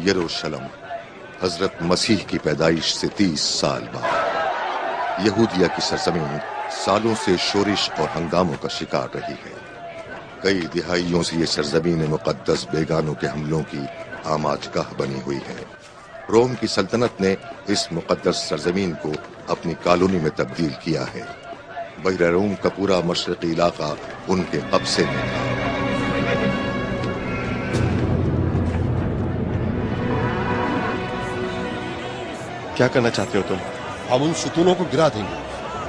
یروشلم حضرت مسیح کی پیدائش سے 30 سال بعد یہودیہ کی سرزمین سالوں سے شورش اور ہنگاموں کا شکار رہی ہے۔ کئی دہائیوں سے یہ سرزمین مقدس بیگانوں کے حملوں کی آماج گاہ بنی ہوئی ہے۔ روم کی سلطنت نے اس مقدس سرزمین کو اپنی کالونی میں تبدیل کیا ہے۔ بحیرہ روم کا پورا مشرقی علاقہ ان کے قبضے میں تھا۔ کیا کرنا چاہتے ہو تم؟ ہم ان ستونوں کو گرا دیں گے،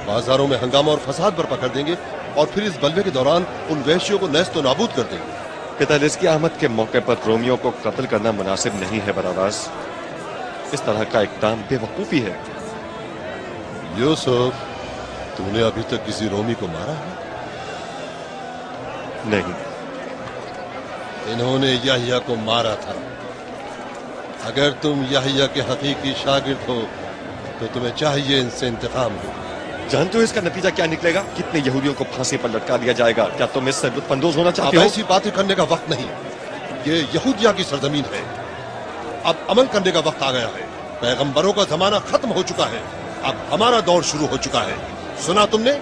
بازاروں میں ہنگامہ اور فساد برپا کر دیں گے، اور پھر اس بلوے کے دوران ان وحشیوں کو نیست و نابود کر دیں گے۔ پیتالس کی آمد کے موقع پر رومیوں کو قتل کرنا مناسب نہیں ہے براواس۔ اس طرح کا اقدام بے وقوفی ہے۔ یوسف، تم نے ابھی تک کسی رومی کو مارا ہے؟ نہیں۔ انہوں نے یحییٰ کو مارا تھا۔ اگر تم یحییٰ کے حقیقی شاگرد ہو تو تمہیں چاہیے ان سے انتقام لو۔ جانتے ہو اس کا نتیجہ کیا نکلے گا؟ کتنے یہودیوں کو پھانسی پر لٹکا دیا جائے گا۔ کیا تم اس سے لطف اندوز ہونا چاہتے اب ہو؟ ایسی باتیں کرنے کا وقت نہیں، یہ یہودیہ کی سرزمین ہے۔ اب عمل کرنے کا وقت آ گیا ہے۔ پیغمبروں کا زمانہ ختم ہو چکا ہے، اب ہمارا دور شروع ہو چکا ہے۔ سنا تم نے؟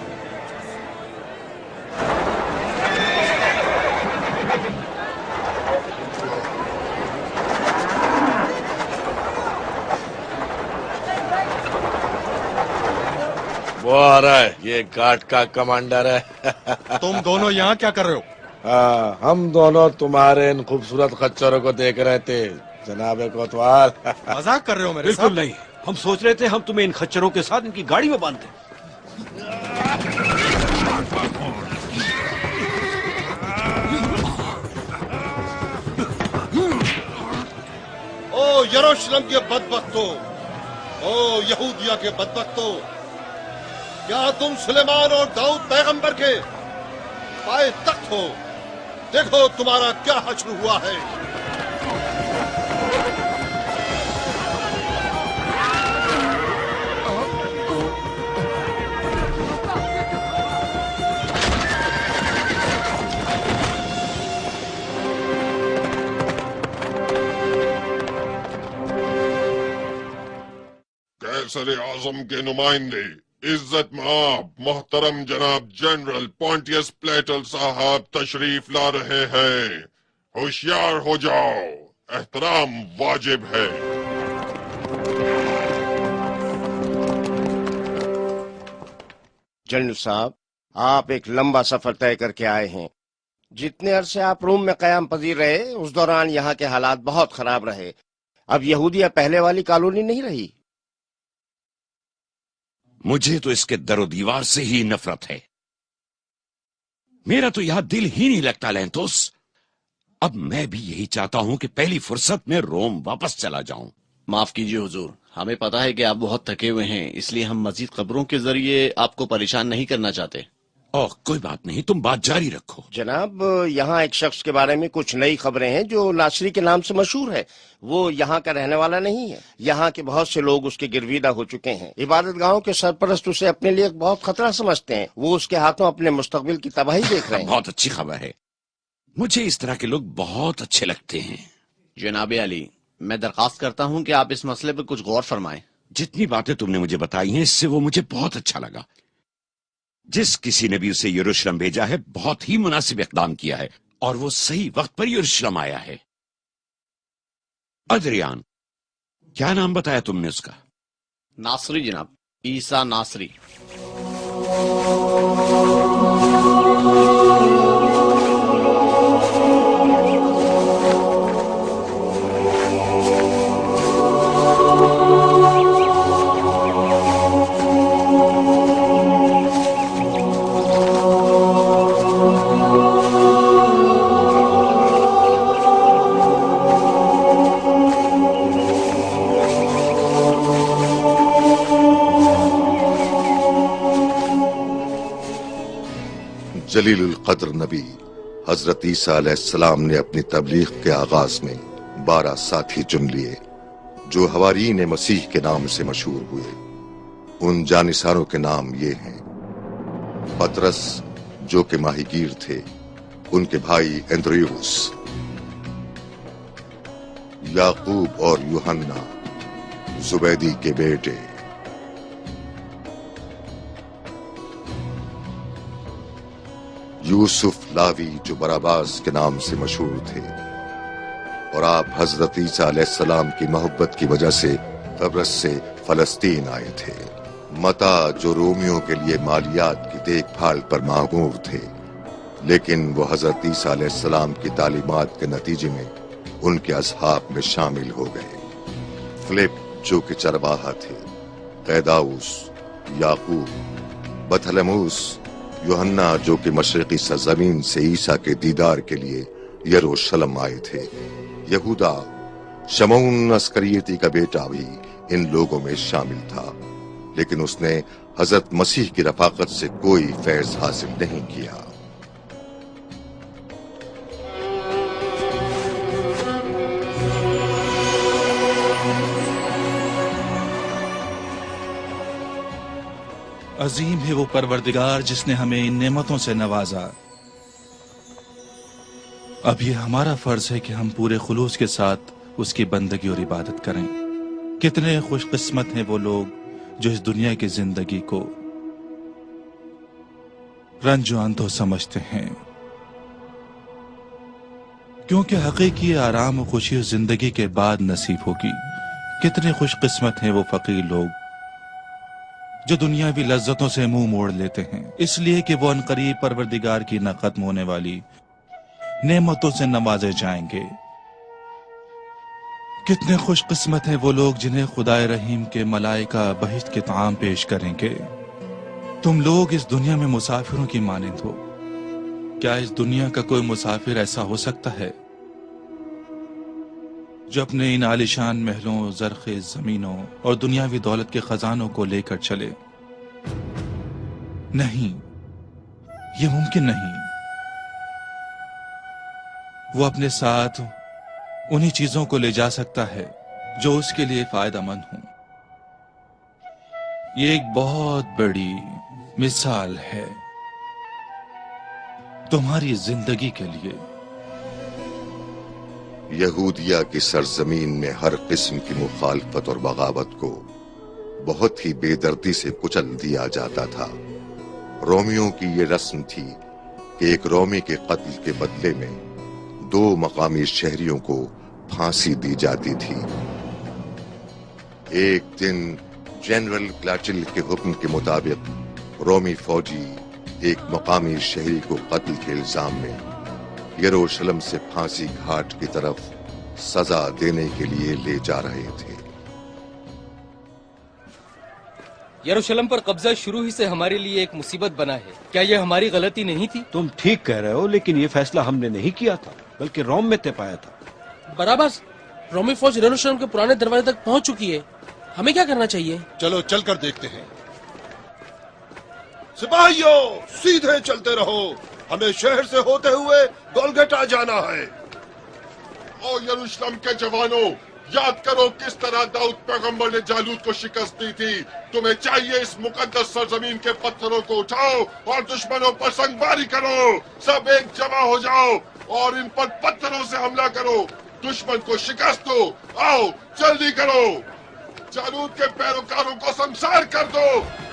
وہ آ رہا ہے، یہ گارڈ کا کمانڈر ہے۔ تم دونوں یہاں کیا کر رہے ہو؟ ہاں، ہم دونوں تمہارے ان خوبصورت خچروں کو دیکھ رہے تھے جناب کوتوال۔ مذاق کر رہے ہو میرے ساتھ؟ بالکل نہیں، ہم سوچ رہے تھے ہم تمہیں ان خچروں کے ساتھ ان کی گاڑی میں باندھ دیں۔ او یروشلم کے بدبختو، او یہودیہ کے بدبختو، کیا تم سلیمان اور داؤد پیغمبر کے پائے تخت ہو؟ دیکھو تمہارا کیا حشر ہوا ہے۔ قیصر اعظم کے نمائندے، عزت مآب محترم جناب جنرل پونٹیس پلیٹل صاحب تشریف لا رہے ہیں۔ ہوشیار ہو جاؤ، احترام واجب ہے۔ جنرل صاحب، آپ ایک لمبا سفر طے کر کے آئے ہیں۔ جتنے عرصے آپ روم میں قیام پذیر رہے اس دوران یہاں کے حالات بہت خراب رہے۔ اب یہودیہ پہلے والی کالونی نہیں رہی۔ مجھے تو اس کے در و دیوار سے ہی نفرت ہے۔ میرا تو یہاں دل ہی نہیں لگتا لینتوس۔ اب میں بھی یہی چاہتا ہوں کہ پہلی فرصت میں روم واپس چلا جاؤں۔ معاف کیجیے حضور، ہمیں پتا ہے کہ آپ بہت تھکے ہوئے ہیں، اس لیے ہم مزید خبروں کے ذریعے آپ کو پریشان نہیں کرنا چاہتے۔ اوہ کوئی بات نہیں، تم بات جاری رکھو۔ جناب، یہاں ایک شخص کے بارے میں کچھ نئی خبریں ہیں جو ناصری کے نام سے مشہور ہے۔ وہ یہاں کا رہنے والا نہیں ہے۔ یہاں کے بہت سے لوگ اس کے گرویدہ ہو چکے ہیں۔ عبادت گاہوں کے سرپرست اسے اپنے لیے ایک بہت خطرہ سمجھتے ہیں۔ وہ اس کے ہاتھوں اپنے مستقبل کی تباہی دیکھ رہے ہیں۔ بہت اچھی خبر ہے، مجھے اس طرح کے لوگ بہت اچھے لگتے ہیں۔ جناب علی، میں درخواست کرتا ہوں کہ آپ اس مسئلے پر کچھ غور فرمائیں۔ جتنی باتیں تم نے مجھے بتائی ہیں اس سے وہ مجھے بہت اچھا لگا۔ جس کسی نے بھی اسے یروشلم بھیجا ہے بہت ہی مناسب اقدام کیا ہے، اور وہ صحیح وقت پر یروشلم آیا ہے۔ ادریان، کیا نام بتایا تم نے اس کا؟ ناصری جناب، عیسیٰ ناصری۔ جلیل القدر نبی حضرت عیسیٰ علیہ السلام نے اپنی تبلیغ کے آغاز میں 12 ساتھی چن لیے جو حواریین مسیح کے نام سے مشہور ہوئے۔ ان جانثاروں کے نام یہ ہیں: پطرس جو کہ ماہی گیر تھے، ان کے بھائی اندریوس، याकूब और यूहन्ना जुबैदी के बेटे। यूसुफ लावी जो बराबास के नाम से मशहूर थे, और आप हजरत ईसा अलैहिस्सलाम की मोहब्बत की वजह से कब्रस से फलस्तीन आए थे। मता जो रोमियो के लिए मालियात की देखभाल पर मामूर थे, लेकिन वो हजरत ईसा अलैहिस्सलाम की तालीमात के नतीजे में उनके असहाब में शामिल हो गए। फिलिप जो कि चरवाहा थे, कैदाउस, याकूब, बथलमूस, यूहन्ना जो कि मशरिकी सरजमीन से ईसा के दीदार के लिए यरूशलेम आए थे, यहूदा शमौन अस्करियती का बेटा भी इन लोगों में शामिल था, लेकिन उसने हजरत मसीह की रफाकत से कोई फैज हासिल नहीं किया। अजीम है वो परवरदिगार जिसने हमें इन नेमतों से नवाजा। अब ये हमारा फर्ज है कि हम पूरे खुलूस के साथ उसकी बंदगी और इबादत करें। कितने खुशकिस्मत हैं वो लोग जो इस दुनिया की जिंदगी को रंजो अंधो समझते हैं, क्योंकि हकीकी आराम और खुशी उस जिंदगी के बाद नसीब होगी। कितने खुशकिस्मत हैं वो फकीर लोग जो दुनियावी लज्जतों से मुंह मोड़ लेते हैं, इसलिए कि वो अनकरीब परवरदिगार की न खत्म होने वाली नेमतों से नवाजे जाएंगे। कितने खुशकिस्मत हैं वो लोग जिन्हें खुदाए रहीम के मलाइका बहिश्त के ताम पेश करेंगे। तुम लोग इस दुनिया में मुसाफिरों की मानिंद हो। क्या इस दुनिया का कोई मुसाफिर ऐसा हो सकता है जो अपने इन आलिशान महलों, जरखेज जमीनों और दुनियावी दौलत के खजानों को लेकर चले? नहीं, ये मुमकिन नहीं। वो अपने साथ उन्हीं चीजों को ले जा सकता है जो उसके लिए फायदेमंद हो। ये एक बहुत बड़ी मिसाल है तुम्हारी जिंदगी के लिए। यहूदिया की सरजमीन में हर किस्म की मुखालफत और बगावत को बहुत ही बेदर्दी से कुचल दिया जाता था। रोमियों की ये रस्म थी कि एक रोमी के कत्ल के बदले में 2 मकामी शहरियों को फांसी दी जाती थी। एक दिन जनरल क्लाचिल के हुक्म के मुताबिक रोमी फौजी एक मकामी शहरी को कत्ल के इल्जाम में यरूशलेम से फांसी घाट की तरफ सजा देने के लिए ले जा रहे थे। यरूशलेम पर कब्जा शुरू ही से हमारे लिए एक मुसीबत बना है। क्या यह हमारी गलती नहीं थी? तुम ठीक कह रहे हो, लेकिन ये फैसला हमने नहीं किया था, बल्कि रोम में तय पाया था। बराबर, रोमी फौज यरूशलेम के पुराने दरवाजे तक पहुंच चुकी है। हमें क्या करना चाहिए? चलो चलकर देखते हैं। सिपाहियों, सीधे चलते रहो। हमें शहर से होते हुए गोलगटा जाना है। ओ यरूशलेम के जवानों, याद करो किस तरह दाऊद पैगंबर ने जालूत को शिकस्त दी थी। तुम्हें चाहिए इस मुकद्दस सरजमीन के पत्थरों को उठाओ और दुश्मनों पर संगबारी करो। सब एक जमा हो जाओ और इन पर पत्थरों से हमला करो। दुश्मन को शिकस्त दो। आओ जल्दी करो। जालूत के पैरोकारों को संसार कर दो।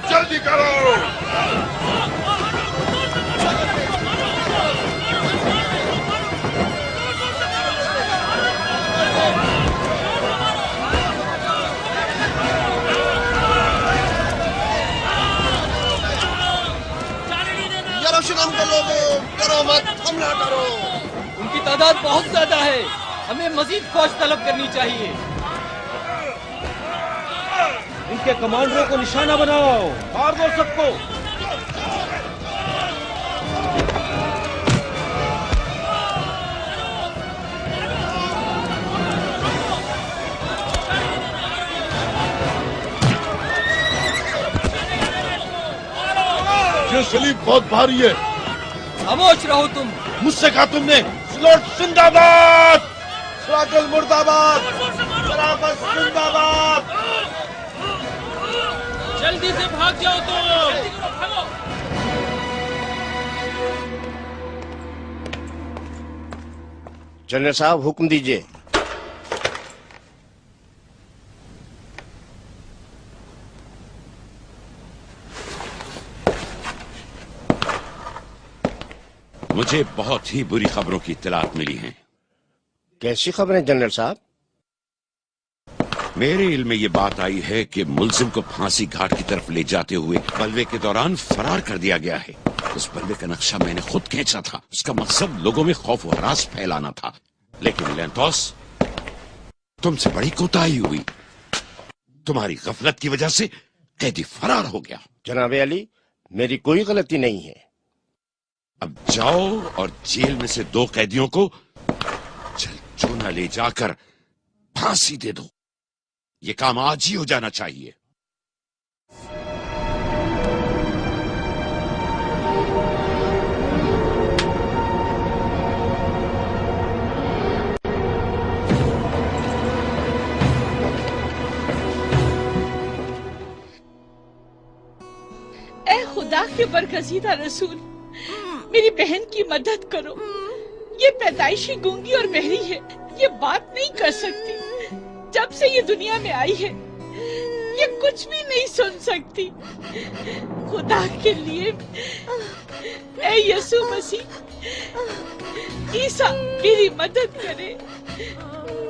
जल्दी करो। यरूशलेम के लोगों, करो मत, हमला करो। उनकी तादाद बहुत ज्यादा है, हमें मजीद फौज तलब करनी चाहिए। इनके कमांडरों को निशाना बनाओ, मार दो सबको। ये सलीब बहुत भारी है। खामोश रहो तुम। मुझसे कहा तुमने? स्लॉट जिंदाबाद, स्लॉट मुर्दाबाद, शराफत जिंदाबाद। जल्दी से भाग जाओ तुम। जनरल साहब, हुक्म दीजिए। मुझे बहुत ही बुरी खबरों की इत्तलात मिली हैं। कैसी खबरें जनरल साहब? मेरे इल्म में ये बात आई है कि मुलजिम को फांसी घाट की तरफ ले जाते हुए बलवे के दौरान फरार कर दिया गया है। उस बलवे का नक्शा मैंने खुद खींचा था। उसका मकसद लोगों में खौफ और हरास फैलाना था, लेकिन लेंथोस, तुमसे बड़ी कोताही हुई। तुम्हारी गफलत की वजह से कैदी फरार हो गया। जनाब अली, मेरी कोई गलती नहीं है। अब जाओ और जेल में से 2 कैदियों को चूना ले जाकर फांसी दे दो। ये काम आज ही हो जाना चाहिए। ए खुदा के बरगज़ीदा रसूल, मेरी बहन की मदद करो। ये पैदाइशी गूंगी और बहरी है, ये बात नहीं कर सकती। जब से ये दुनिया में आई है ये कुछ भी नहीं सुन सकती। खुदा के लिए ए यीशु मसीह, ईसा मेरी मदद करे।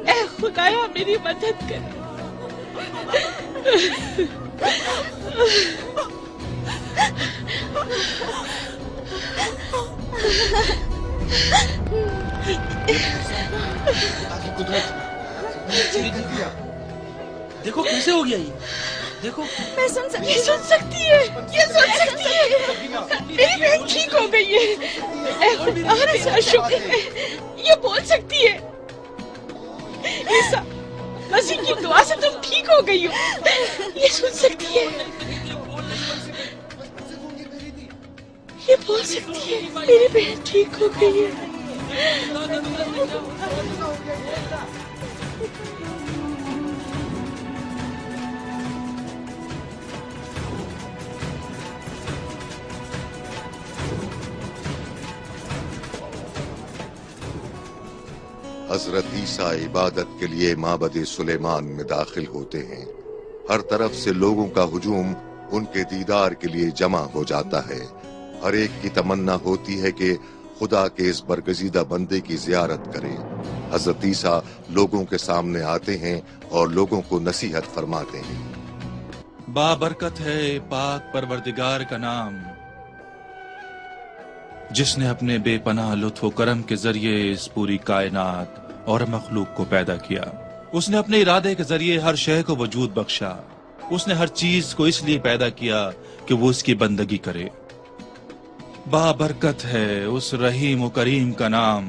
ए खुदाया मेरी मदद करे। देखो कैसे हो गया ये। देखो मैं सुन सकती है। ये सुन सकती है। मेरी बहन ठीक हो गई है। ए खुदा तेरा शुक्र है, ये बोल सकती है। ईसा मसीह की दुआ से तुम ठीक हो गई हो। ये सुन सकती है। ये बोल सकती है। मेरी बहन ठीक हो गई है। हजरत ईसा इबादत के लिए माबद सुलेमान में दाखिल होते हैं। हर तरफ से लोगों का हुजूम उनके दीदार के लिए जमा हो जाता है। हर एक की तमन्ना होती है कि खुदा के इस बरगजीदा बंदे की जियारत करे। हजरत ईसा लोगों के सामने आते हैं और लोगों को नसीहत फरमाते हैं। बाबरकत है पाक परवरदिगार का नाम, जिसने अपने बेपनाह लुत्फ व करम के जरिए इस पूरी कायनात और मखलूक को पैदा किया। उसने अपने इरादे के जरिए हर शय को वजूद बख्शा। उसने हर चीज को इसलिए पैदा किया कि वो उसकी बंदगी करे। बाबरकत है उस रहीम व करीम का नाम,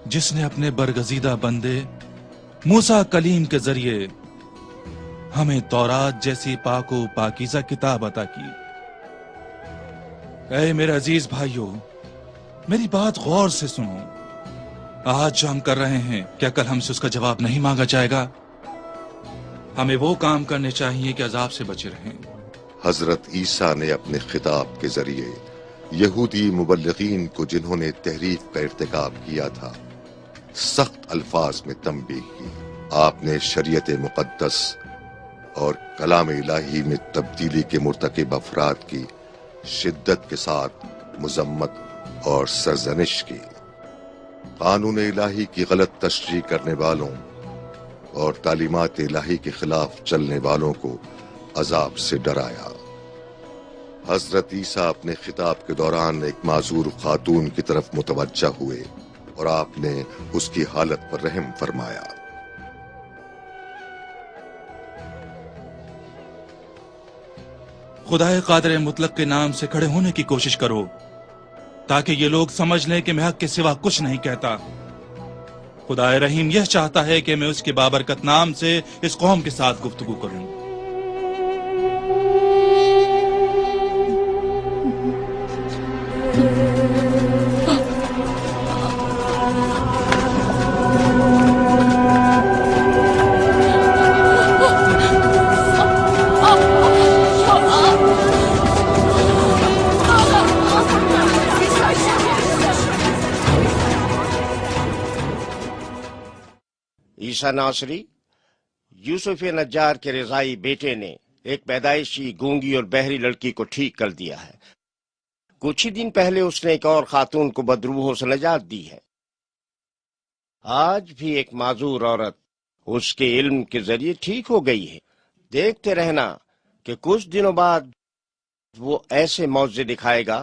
जिसने अपने बरगजीदा बंदे मूसा कलीम के जरिए हमें तौरात जैसी पाको पाकीज़ा किताब अता की। ऐ मेरे अजीज भाइयों, मेरी बात गौर से सुनो। आज जो हम कर रहे हैं, क्या कल हमसे उसका जवाब नहीं मांगा जाएगा? हमें वो काम करने चाहिए कि अजाब से बचे रहें। हजरत ईसा ने अपने खिताब के जरिए यहूदी मुबल्लिगीन को, जिन्होंने तहरीफ का इर्तिकाब किया था, सख्त अल्फाज में तंबीह की। आपने शरीयत मुकद्दस और कलाम इलाही में तब्दीली के मुर्तकिब अफराद की शिद्दत के साथ मुजम्मत और सरजनिश की। कानून इलाही की गलत तशरीह करने वालों और तालीमात इलाही के खिलाफ चलने वालों को अजाब से डराया। हजरत ईसा अपने खिताब के दौरान एक माजूर खातून की तरफ मुतवज्जा हुए और आपने उसकी हालत पर रहम फरमाया। खुदाए कादिर मुतलक के नाम से खड़े होने की कोशिश करो, ताकि ये लोग समझ लें कि मैं हक के सिवा कुछ नहीं कहता। खुदाए रहीम यह चाहता है कि मैं उसके बाबरकत नाम से इस कौम के साथ गुफ्तगू करूं। ईसा नासरी, यूसुफ नज्जार के रिजाई बेटे ने एक पैदाइशी गूंगी और बहरी लड़की को ठीक कर दिया है। कुछ ही दिन पहले उसने एक और खातून को बदरूहों से निजात दी है। आज भी एक माजूर औरत उसके इल्म के जरिए ठीक हो गई है। देखते रहना कि कुछ दिनों बाद वो ऐसे मौजे दिखाएगा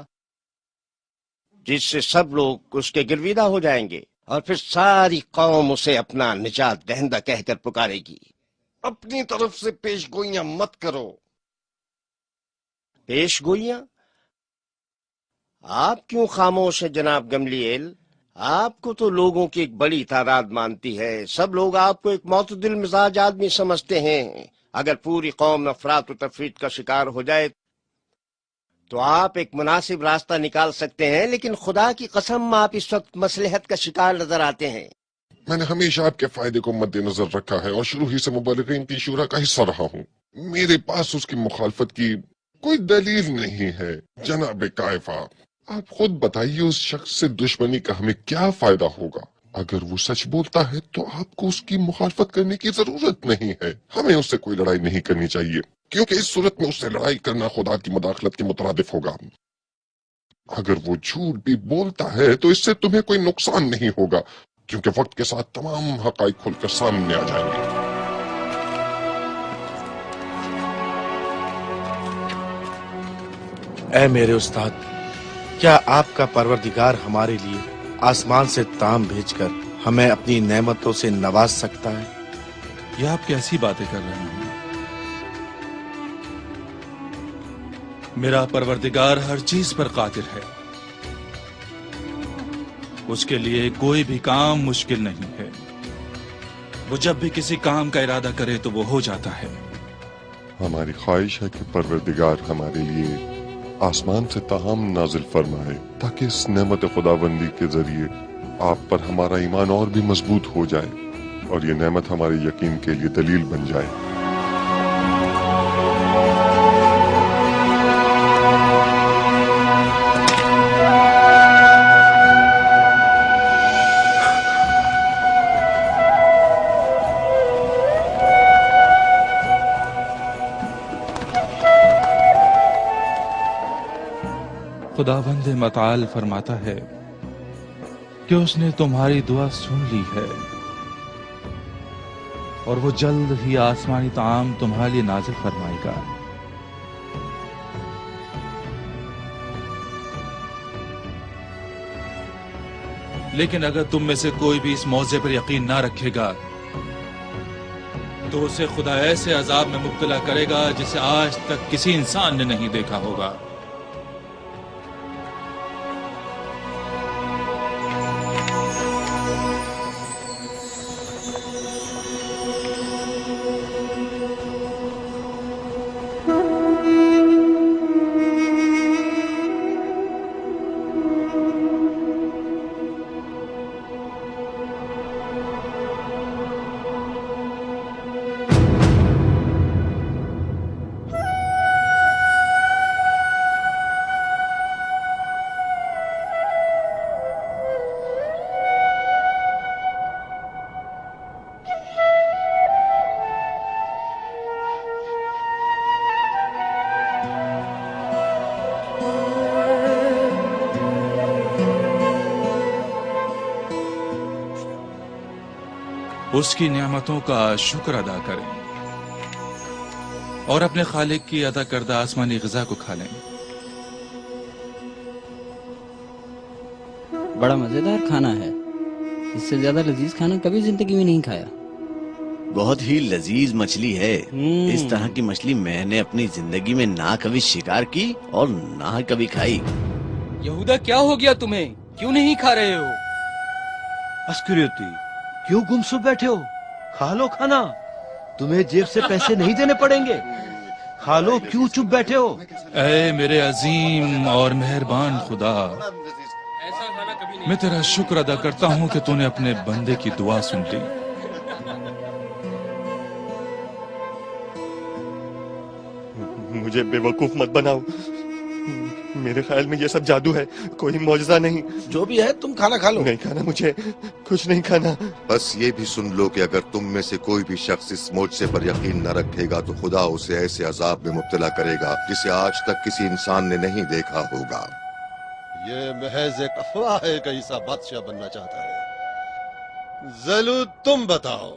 जिससे सब लोग उसके गिरविदा हो जाएंगे और फिर सारी कौम उसे अपना निजात दहिंदा कहकर पुकारेगी। अपनी तरफ से पेशगोइयां मत करो। पेशगोइयां? आप क्यों खामोश है जनाब गमलीएल? आपको तो लोगों की एक बड़ी तादाद मानती है। सब लोग आपको एक मोतदिल मिजाज आदमी समझते हैं। अगर पूरी कौम नफरात और तफरीत का शिकार हो जाए तो आप एक मुनासिब रास्ता निकाल सकते हैं, लेकिन खुदा की कसम आप इस वक्त मसलहत का शिकार नजर आते हैं। मैंने हमेशा आपके फायदे को मद्देनजर रखा है और शुरू ही से मुबल्लिगीन की शूरा का हिस्सा रहा हूँ। मेरे पास उसकी मुखालफत की कोई दलील नहीं है। जनाब कायफा, आप खुद बताइए उस शख्स से दुश्मनी का हमें क्या फायदा होगा? अगर वो सच बोलता है तो आपको उसकी मुखालफत करने की जरूरत नहीं है। हमें उससे कोई लड़ाई नहीं करनी चाहिए, क्योंकि इस सूरत में उससे लड़ाई करना खुदा की मुदाखलत के मुतरादिफ होगा। अगर वो झूठ भी बोलता है तो इससे तुम्हें कोई नुकसान नहीं होगा, क्योंकि वक्त के साथ तमाम हकाइक खुलकर सामने आ जाएंगे। ऐ मेरे उस्ताद, क्या आपका परवरदिगार हमारे लिए आसमान से ताम भेजकर हमें अपनी नेमतों से नवाज सकता है? ये आप कैसी बातें कर रहे हैं? मेरा परवरदिगार हर चीज पर कादिर है। उसके लिए कोई भी काम मुश्किल नहीं है। वो जब भी किसी काम का इरादा करे तो वो हो जाता है। हमारी ख्वाहिश है कि परवरदिगार हमारे लिए आसमान से ताहम नाजिल फरमाए, ताकि इस नेमत खुदाबंदी के जरिए आप पर हमारा ईमान और भी मजबूत हो जाए और ये नेमत हमारे यकीन के लिए दलील बन जाए। खुदावंद मताल फरमाता है कि उसने तुम्हारी दुआ सुन ली है और वो जल्द ही आसमानी ताम तुम्हारे लिए नाजिल फरमाएगा। लेकिन अगर तुम में से कोई भी इस मौजे पर यकीन ना रखेगा तो उसे खुदा ऐसे अजाब में मुब्तला करेगा जिसे आज तक किसी इंसान ने नहीं देखा होगा। उसकी नियामतों का शुक्र अदा करें और अपने खालिक की अदा करदा आसमानी ग़िज़ा को खा लें। बड़ा मजेदार खाना है। इससे ज्यादा लजीज खाना कभी जिंदगी में नहीं खाया। बहुत ही लजीज मछली है। इस तरह की मछली मैंने अपनी जिंदगी में ना कभी शिकार की और ना कभी खाई। यहूदा, क्या हो गया तुम्हें? क्यों नहीं खा रहे हो? अस्करियोती, क्यों गुमसुम बैठे हो? खा लो खाना, तुम्हें जेब से पैसे नहीं देने पड़ेंगे। खा लो, क्यों चुप बैठे हो? ऐ मेरे अजीम और मेहरबान खुदा, मैं तेरा शुक्र अदा करता हूँ कि तूने अपने बंदे की दुआ सुन ली। मुझे बेवकूफ मत बनाओ। मेरे ख्याल में ये सब जादू है, कोई मौजज़ा नहीं। जो भी है तुम खाना खा लो। नहीं खाना, मुझे कुछ नहीं खाना। बस ये भी सुन लो कि अगर तुम में से कोई भी शख्स इस मौजज़े पर यकीन न रखेगा तो खुदा उसे ऐसे अजाब में मुब्तला करेगा जिसे आज तक किसी इंसान ने नहीं देखा होगा। ये महज एक अफवाह है कि ईसा बादशाह बनना चाहता है। ज़लूद, तुम बताओ,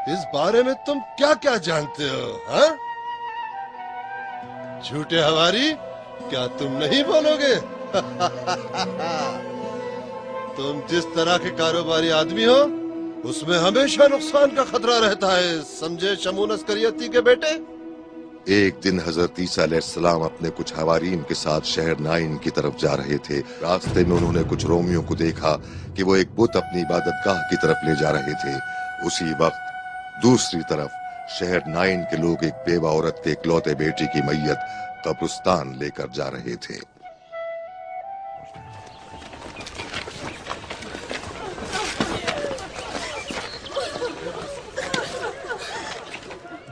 इस बारे में तुम क्या क्या जानते हो? हाँ? झूठे हवारी, क्या तुम नहीं बोलोगे? तुम जिस तरह के कारोबारी आदमी हो, उसमें हमेशा नुकसान का खतरा रहता है, समझे शमून अस्करियती के बेटे? एक दिन हजरत ईसा अलैहिस्सलाम अपने कुछ हवारीन के साथ शहर नाइन की तरफ जा रहे थे। रास्ते में उन्होंने कुछ रोमियों को देखा कि वो एक बुत अपनी इबादतगाह की तरफ ले जा रहे थे। उसी वक्त दूसरी तरफ शहर नाइन के लोग एक बेवा औरत के इकलौते बेटी की मैयत कब्रिस्तान लेकर जा रहे थे।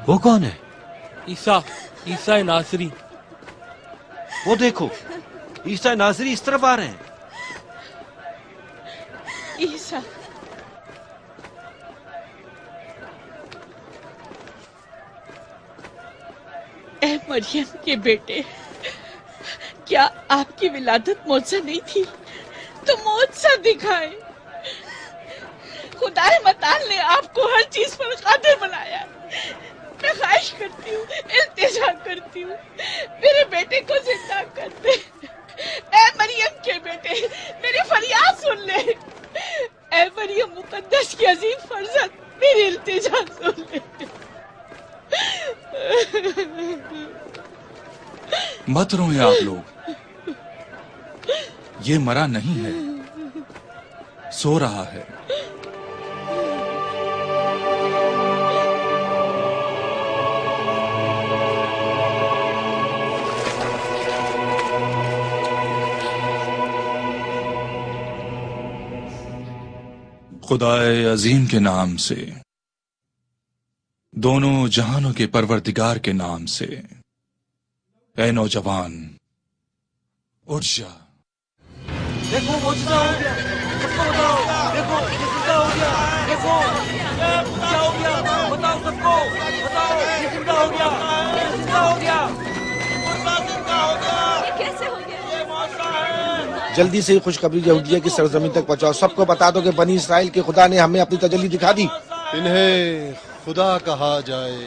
वो कौन है? ईसा नासरी। वो देखो, ईसा नासरी इस तरफ आ रहे हैं। ईसा, ए मरियम के बेटे, क्या आपकी विलादत मौजज़ा नहीं थी? तो मौजज़ा दिखाए। खुदाए मताल ने आपको हर चीज पर कादिर बनाया। मैं ख्वाहिश करती हूँ, इल्तिजा करती हूँ, मेरे बेटे को जिंदा कर दे। ए मरियम के बेटे, मेरी फरियाद सुन ले। ए मरियम मुकद्दस की अजीम फर्जंद, मेरी इल्तिजा सुन ले। मत रोएं आप लोग, ये मरा नहीं है, सो रहा है। खुदाए अजीम के नाम से, दोनों जहानों के परवरदिगार के नाम से, ऐ नौजवान उठ जा। देखो मुझसा हो गया, सबको बताओ। देखो जिंदा हो गया, देखो ये जिंदा हो गया, बताओ सबको, बताओ ये जिंदा हो गया, ये जिंदा हो गया, जिंदा हो गया। ये कैसे हो गया? ये मौसा है। जल्दी से खुशखबरी यहूदिया की सरजमीन तक पहुंचाओ। सबको बता दो कि बनी इसराइल के खुदा ने हमें अपनी तजल्ली दिखा दी। इन्हें खुदा कहा जाए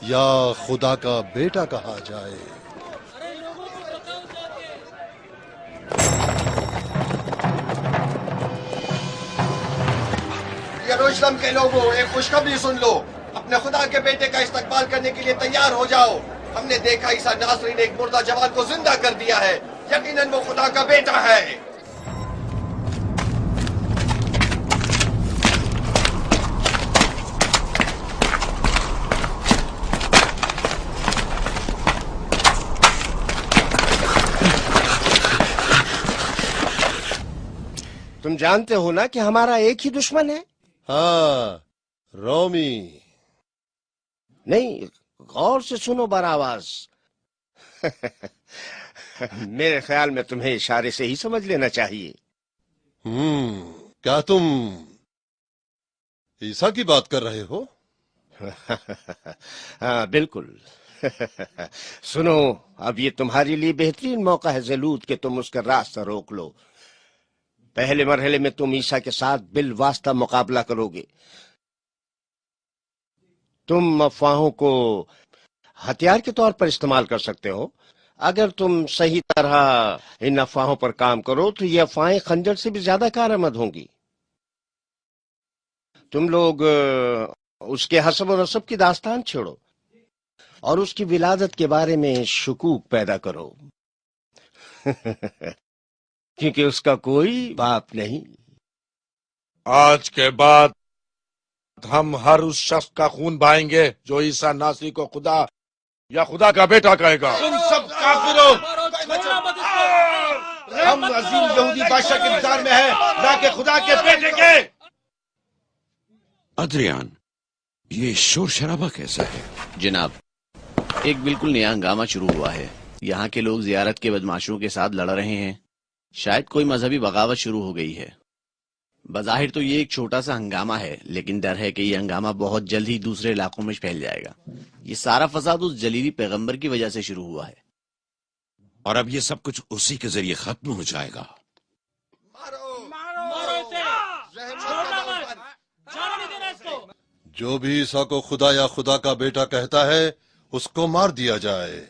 या खुदा का बेटा कहा जाए। यरूशलेम के लोगों, एक खुशखबरी सुन लो। अपने खुदा के बेटे का इस्तकबाल करने के लिए तैयार हो जाओ। हमने देखा ईसा नासरी ने एक मुर्दा जवान को जिंदा कर दिया है। यकीनन वो खुदा का बेटा है। तुम जानते हो ना कि हमारा एक ही दुश्मन है? हाँ, रोमी। नहीं, गौर से सुनो बरावास। मेरे ख्याल में तुम्हें इशारे से ही समझ लेना चाहिए। क्या तुम ईसा की बात कर रहे हो? हाँ, बिल्कुल। सुनो, अब ये तुम्हारे लिए बेहतरीन मौका है ज़लूद कि तुम उसका रास्ता रोक लो। पहले मरहले में तुम ईसा के साथ बिल वास्ता मुकाबला करोगे। तुम अफवाहों को हथियार के तौर पर इस्तेमाल कर सकते हो। अगर तुम सही तरह इन अफवाहों पर काम करो तो ये अफवाहें खंजर से भी ज्यादा कारआमद होंगी। तुम लोग उसके हसब और नसब की दास्तान छेड़ो और उसकी विलादत के बारे में शुकूक पैदा करो। क्योंकि उसका कोई बाप नहीं। आज के बाद हम हर उस शख्स का खून बहाएंगे जो ईसा नासरी को खुदा या खुदा का बेटा कहेगा। तुम सब काफिर हो। हम अजीम यहूदी बादशाह के इंतजार में हैं, ना कि खुदा के बेटे के। अद्रियान, ये शोर शराबा कैसा है? जनाब, एक बिल्कुल नया हंगामा शुरू हुआ है। यहाँ के लोग जियारत के बदमाशों के साथ लड़ रहे हैं। शायद कोई मजहबी बगावत शुरू हो गई है। बज़ाहिर तो ये एक छोटा सा हंगामा है, लेकिन डर है कि ये हंगामा बहुत जल्द ही दूसरे इलाकों में फैल जाएगा। ये सारा फसाद उस जलीली पैगंबर की वजह से शुरू हुआ है। और अब ये सब कुछ उसी के जरिए खत्म हो जाएगा। जो भी ईसा को खुदा या खुदा का बेटा कहता है उसको मार दिया जाए।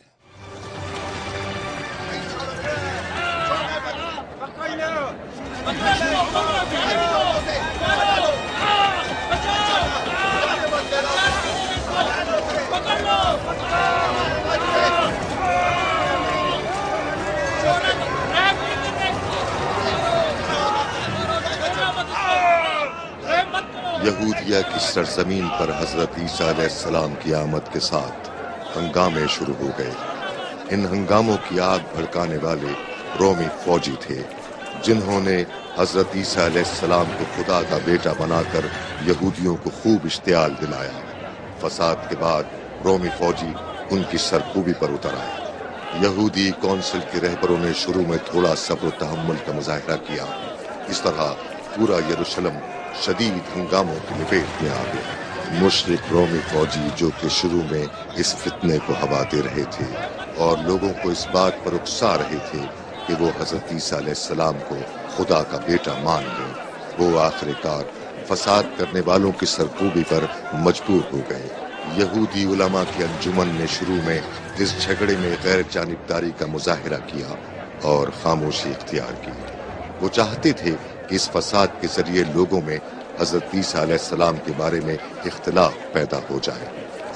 यहूदिया की सरजमीन पर हजरत ईसा अलैहिस्सलाम की आमद के साथ हंगामे शुरू हो गए। इन हंगामों की आग भड़काने वाले रोमी फौजी थे, जिन्होंने हजरत ईसा अलैहिस्सलाम को खुदा का बेटा बनाकर यहूदियों को खूब इश्तियाल दिलाया। फसाद के बाद रोमी फौजी उनकी सरकूबी पर उतर आए। यहूदी कौंसिल के रहबरों ने शुरू में थोड़ा सब्र तहम्मुल का मुजाहिरा किया। इस तरह पूरा यरूशलेम शदीद हंगामों की लपेट में आ गया। मुशरिक रोमी फौजी जो कि शुरू में इस फितने को हवा दे रहे थे और लोगों को इस बात पर उकसा रहे थे कि वो हजरत ईसा अलैहिस्सलाम को खुदा का बेटा मान लें, वो आखिरकार फसाद करने वालों की सरकूबी पर मजबूर हो गए। यहूदी उलमा की अंजुमन ने शुरू में इस झगड़े में गैर जानिबदारी का मुजाहिरा किया और खामोशी इख्तियार की। वो चाहते थे कि इस फसाद के जरिए लोगों में हजरत ईसा अलैहिस्सलाम के बारे में इख्तिलाफ पैदा हो जाए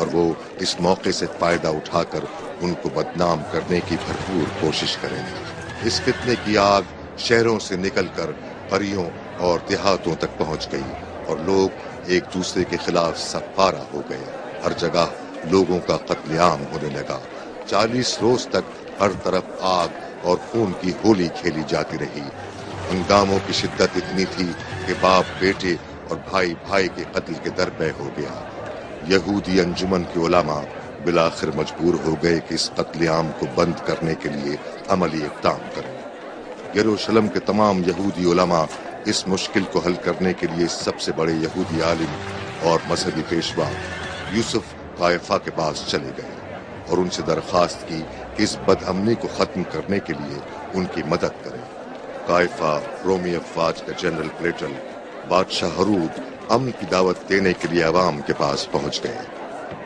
और वो इस मौके से फायदा उठाकर उनको बदनाम करने की भरपूर कोशिश करेंगे। इस फितने की आग शहरों से निकलकर करियों और देहातों तक पहुंच गई और लोग एक दूसरे के खिलाफ सफारा हो गए। हर जगह लोगों का कत्लेआम होने लगा। 40 रोज तक हर तरफ आग और खून की होली खेली जाती रही। हंगामों की शिद्दत इतनी थी कि बाप बेटे और भाई भाई के कत्ल के दर पे हो गया। यहूदी अंजुमन के उलमा बिलाखिर मजबूर हो गए कि इस कत्लेआम को बंद करने के लिए अमली इक़दाम करें। यरूशलेम के तमाम यहूदी उलमा इस मुश्किल को हल करने के लिए सबसे बड़े यहूदी आलिम और मजहबी पेशवा यूसुफ कायफा के पास चले गए और उनसे दरख्वास्त की कि इस बदअमनी को खत्म करने के लिए उनकी मदद करें। कायफा रोमी अफवाज का जनरल प्लेटल बादशाह हरूद अमन की दावत देने के लिए अवाम के पास पहुंच गए।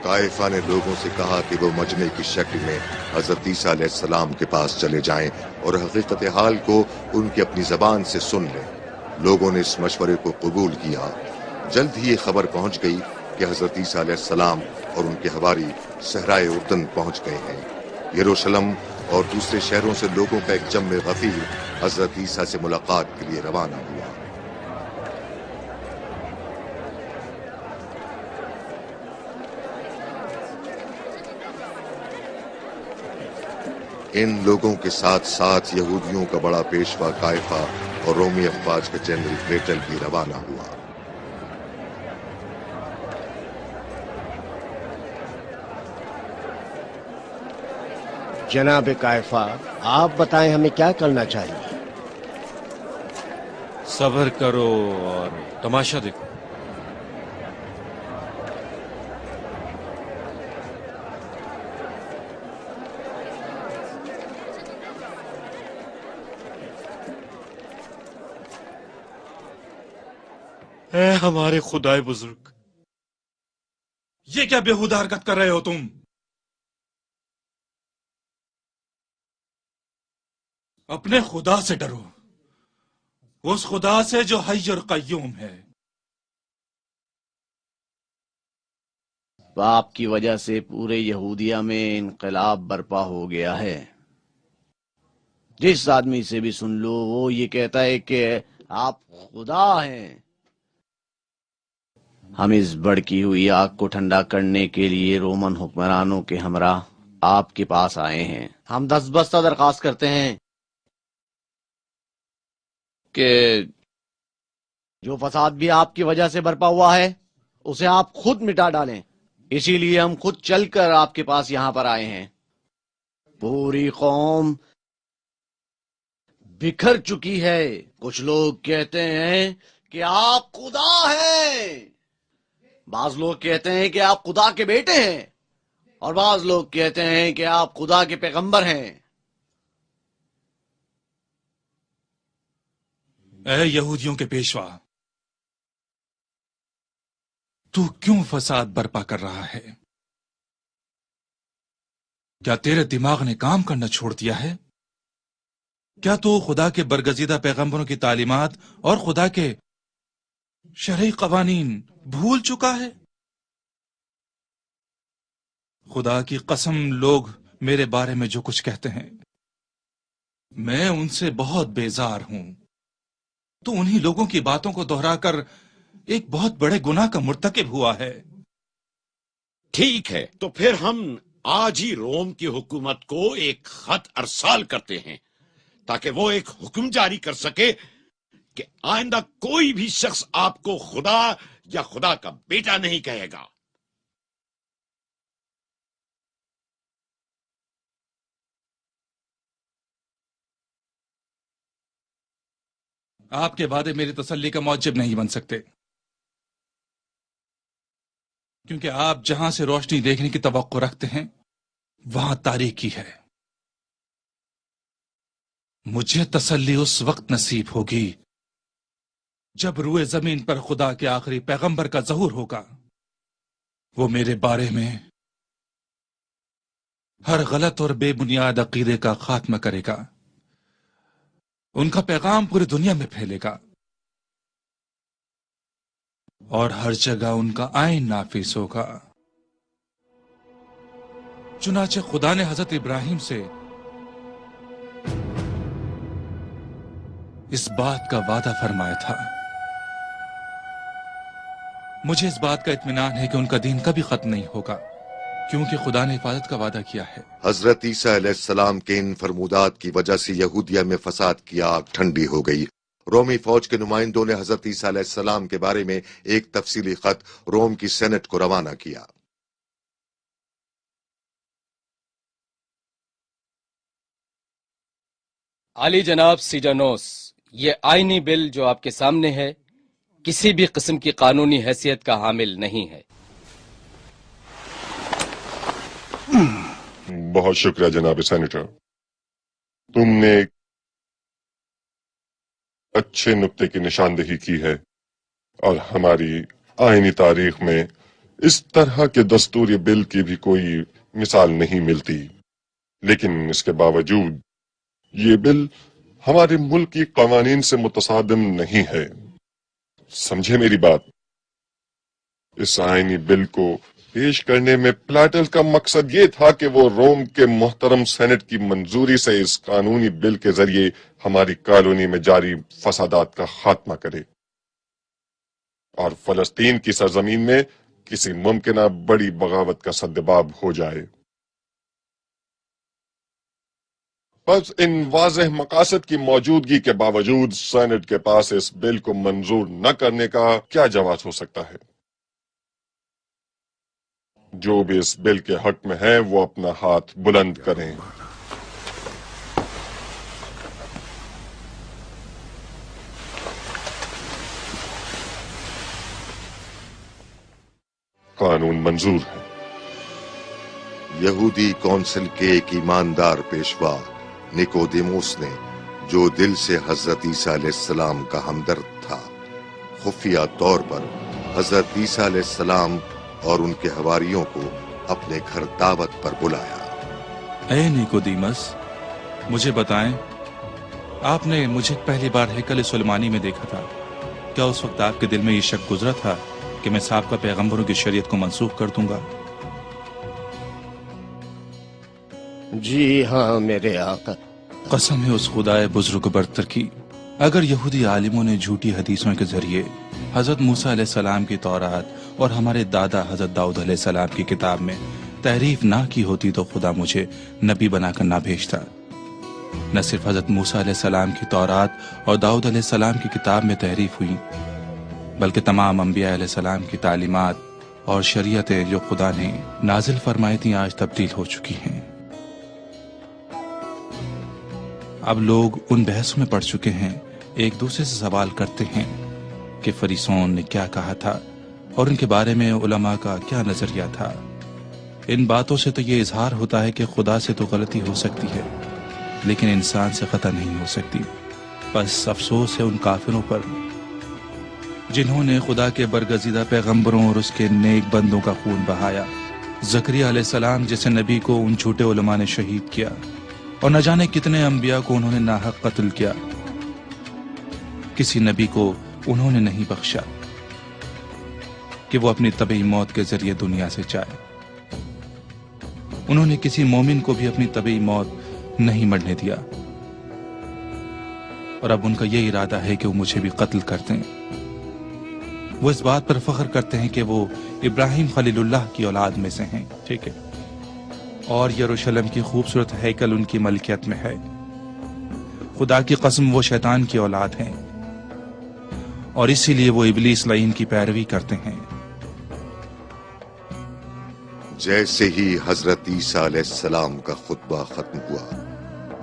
कायफा ने लोगों से कहा कि वो मजमे की शक्ल में हजरत ईसा अलैहिस्सलाम के पास चले जाएं और हकीकत हाल को उनकी अपनी जबान से सुन लें। लोगों ने इस मशवरे को कबूल किया। जल्द ही ये खबर पहुंच गई कि हजरत ईसा अलैहिस्सलाम और उनके हवारी सहराए उर्दन पहुंच गए हैं। यरूशलेम और दूसरे शहरों से लोगों का एक जम गफीर हजरत ईसा से मुलाकात के लिए रवाना हुआ। इन लोगों के साथ साथ यहूदियों का बड़ा पेशवा कायफा और रोमी अफवाज का जनरल प्लेटल भी रवाना हुआ। जनाब कायफा, आप बताएं हमें क्या करना चाहिए। सब्र करो और तमाशा देखो। ए हमारे खुदाए बुजुर्ग, ये क्या बेहुदा हरकत कर रहे हो तुम? अपने खुदा से डरो, उस खुदा से जो हय्य और कय्यूम है। बाप की वजह से पूरे यहूदिया में इनकलाब बर्पा हो गया है। जिस आदमी से भी सुन लो वो ये कहता है कि आप खुदा हैं। हम इस भड़की हुई आग को ठंडा करने के लिए रोमन हुक्मरानों के हमरा आपके पास आए हैं। हम दस्तबस्ता दरखास्त करते हैं कि जो फसाद भी आपकी वजह से बर्पा हुआ है उसे आप खुद मिटा डालें। इसीलिए हम खुद चलकर आपके पास यहां पर आए हैं। पूरी कौम बिखर चुकी है। कुछ लोग कहते हैं कि आप खुदा हैं, बाज लोग कहते हैं कि आप खुदा के बेटे हैं और बाज लोग कहते हैं कि आप खुदा के पैगंबर हैं। اے یہودیوں کے پیشوا، تو کیوں فساد برپا کر رہا ہے؟ کیا تیرے دماغ نے کام کرنا چھوڑ دیا ہے؟ کیا تو خدا کے برگزیدہ پیغمبروں کی تعلیمات اور خدا کے شرعی قوانین بھول چکا ہے؟ خدا کی قسم، لوگ میرے بارے میں جو کچھ کہتے ہیں میں ان سے بہت بیزار ہوں۔ تو انہی لوگوں کی باتوں کو دہرا کر ایک بہت بڑے گناہ کا مرتکب ہوا ہے۔ ٹھیک ہے، تو پھر ہم آج ہی روم کی حکومت کو ایک خط ارسال کرتے ہیں تاکہ وہ ایک حکم جاری کر سکے کہ آئندہ کوئی بھی شخص آپ کو خدا یا خدا کا بیٹا نہیں کہے گا۔ آپ کے وعدے میری تسلی کا موجب نہیں بن سکتے، کیونکہ آپ جہاں سے روشنی دیکھنے کی توقع رکھتے ہیں وہاں تاریکی ہے۔ مجھے تسلی اس وقت نصیب ہوگی جب روئے زمین پر خدا کے آخری پیغمبر کا ظہور ہوگا۔ وہ میرے بارے میں ہر غلط اور بے بنیاد عقیدے کا خاتمہ کرے گا، ان کا پیغام پوری دنیا میں پھیلے گا اور ہر جگہ ان کا آئین نافذ ہوگا۔ چنانچہ خدا نے حضرت ابراہیم سے اس بات کا وعدہ فرمایا تھا۔ مجھے اس بات کا اطمینان ہے کہ ان کا دین کبھی ختم نہیں ہوگا، کیونکہ خدا نے حفاظت کا وعدہ کیا ہے۔ حضرت عیسیٰ علیہ السلام کے ان فرمودات کی وجہ سے یہودیہ میں فساد کی آگ ٹھنڈی ہو گئی۔ رومی فوج کے نمائندوں نے حضرت عیسیٰ علیہ السلام کے بارے میں ایک تفصیلی خط روم کی سینٹ کو روانہ کیا۔ عالی جناب سیجانوس، یہ آئینی بل جو آپ کے سامنے ہے کسی بھی قسم کی قانونی حیثیت کا حامل نہیں ہے۔ بہت شکریہ جناب سینیٹر، تم نے ایک اچھے نقطے کی نشاندہی کی ہے اور ہماری آئینی تاریخ میں اس طرح کے دستوری بل کی بھی کوئی مثال نہیں ملتی، لیکن اس کے باوجود یہ بل ہمارے ملک کی قوانین سے متصادم نہیں ہے۔ سمجھے میری بات؟ اس آئینی بل کو پیش کرنے میں پلاٹل کا مقصد یہ تھا کہ وہ روم کے محترم سینٹ کی منظوری سے اس قانونی بل کے ذریعے ہماری کالونی میں جاری فسادات کا خاتمہ کرے اور فلسطین کی سرزمین میں کسی ممکنہ بڑی بغاوت کا سدباب ہو جائے۔ بس ان واضح مقاصد کی موجودگی کے باوجود سینٹ کے پاس اس بل کو منظور نہ کرنے کا کیا جواز ہو سکتا ہے؟ جو بھی اس بل کے حق میں ہے وہ اپنا ہاتھ بلند کریں۔ قانون منظور ہے۔ یہودی کونسل کے ایک ایماندار پیشوا نیکودیموس نے، جو دل سے حضرت عیسیٰ علیہ السلام کا ہمدرد تھا، خفیہ طور پر حضرت عیسیٰ علیہ السلام اور ان کے حواریوں کو اپنے گھر دعوت پر بلایا۔ اے نیکودیمس، مجھے بتائیں، آپ نے مجھے پہلی بار ہیکل سلیمانی میں دیکھا تھا، کیا اس وقت آپ کے دل میں یہ شک گزرا تھا کہ میں سابقہ پیغمبروں کی شریعت کو منسوخ کر دوں گا؟ جی ہاں میرے آقا۔ قسم ہے اس خدائے بزرگ برتر کی، اگر یہودی عالموں نے جھوٹی حدیثوں کے ذریعے حضرت موسیٰ علیہ السلام کی تورات اور ہمارے دادا حضرت داؤد علیہ السلام کی کتاب میں تحریف نہ کی ہوتی تو خدا مجھے نبی بنا کر نہ بھیجتا۔ نہ صرف حضرت موسیٰ علیہ السلام کی تورات اور داؤد علیہ السلام کی کتاب میں تحریف ہوئی، بلکہ تمام انبیاء علیہ السلام کی تعلیمات اور شریعتیں جو خدا نے نازل فرمائی تھیں آج تبدیل ہو چکی ہیں۔ اب لوگ ان بحثوں میں پڑ چکے ہیں، ایک دوسرے سے سوال کرتے ہیں کہ فریسیوں نے کیا کہا تھا اور ان کے بارے میں علماء کا کیا نظریہ تھا۔ ان باتوں سے تو یہ اظہار ہوتا ہے کہ خدا سے تو غلطی ہو سکتی ہے لیکن انسان سے خطا نہیں ہو سکتی۔ بس افسوس ہے ان کافروں پر جنہوں نے خدا کے برگزیدہ پیغمبروں اور اس کے نیک بندوں کا خون بہایا۔ زکریا علیہ السلام جیسے نبی کو ان جھوٹے علماء نے شہید کیا، اور نہ جانے کتنے انبیاء کو انہوں نے ناحق قتل کیا۔ کسی نبی کو انہوں نے نہیں بخشا کہ وہ اپنی طبعی موت کے ذریعے دنیا سے جائے۔ انہوں نے کسی مومن کو بھی اپنی طبعی موت نہیں مرنے دیا، اور اب ان کا یہ ارادہ ہے کہ وہ مجھے بھی قتل کر دیں۔ وہ اس بات پر فخر کرتے ہیں کہ وہ ابراہیم خلیل اللہ کی اولاد میں سے ہیں، ٹھیک ہے، اور یروشلم کی خوبصورت ہیکل ان کی ملکیت میں ہے۔ خدا کی قسم وہ شیطان کی اولاد ہیں، اور اسی لیے وہ ابلیس لعین کی پیروی کرتے ہیں۔ جیسے ہی حضرت عیسیٰ علیہ السلام کا خطبہ ختم ہوا،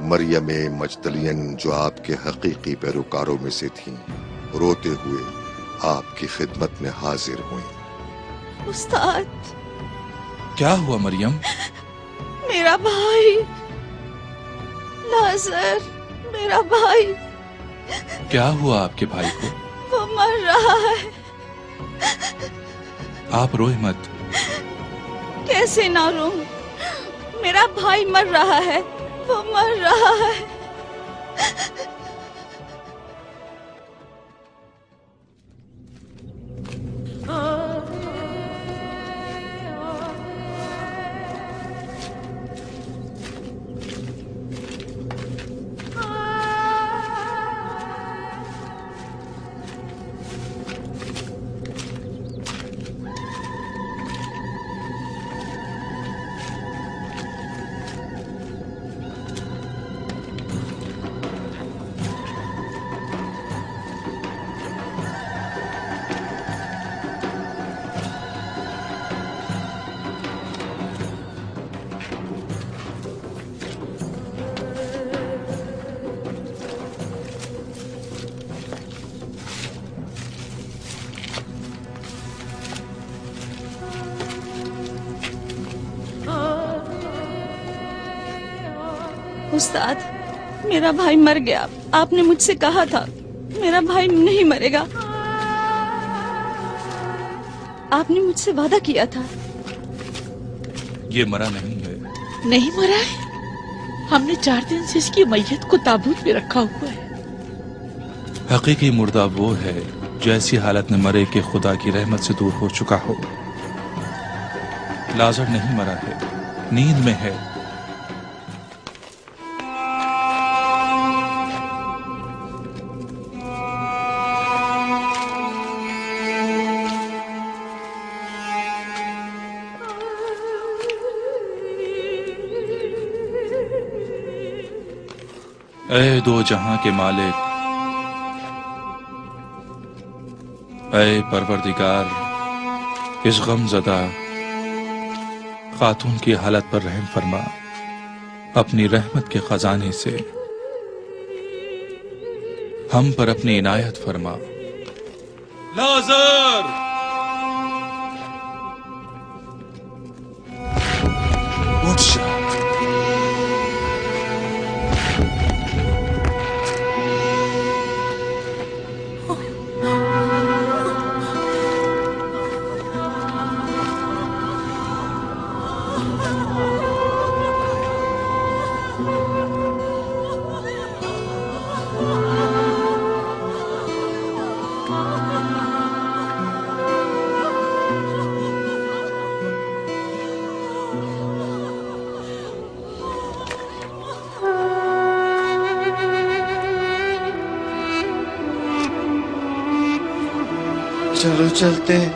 مریم مجدلین جو آپ کے حقیقی پیروکاروں میں سے تھیں، روتے ہوئے آپ کی خدمت میں حاضر ہوئیں۔ استاد، کیا ہوا مریم؟ میرا بھائی لازر، میرا بھائی۔ کیا ہوا آپ کے بھائی کو؟ وہ مر رہا ہے۔ آپ روئے مت۔ کیسے نہ رو؟ میرا بھائی مر رہا ہے، وہ مر رہا ہے۔ استاد، میرا بھائی مر گیا۔ آپ نے مجھ سے کہا تھا میرا بھائی نہیں مرے گا۔ آپ نے مجھ سے وعدہ کیا تھا۔ یہ مرا نہیں ہے۔ نہیں مرا ہے؟ ہم نے 4 دن سے اس کی میت کو تابوت میں رکھا ہوا ہے۔ حقیقی مردہ وہ ہے جو ایسی حالت میں مرے کہ خدا کی رحمت سے دور ہو چکا ہو۔ لازر نہیں مرا ہے، نیند میں ہے۔ اے دو جہاں کے مالک، اے پروردگار، اس غم زدہ خاتون کی حالت پر رحم فرما، اپنی رحمت کے خزانے سے ہم پر اپنی عنایت فرما۔ لازر! چلو چلتے ہیں۔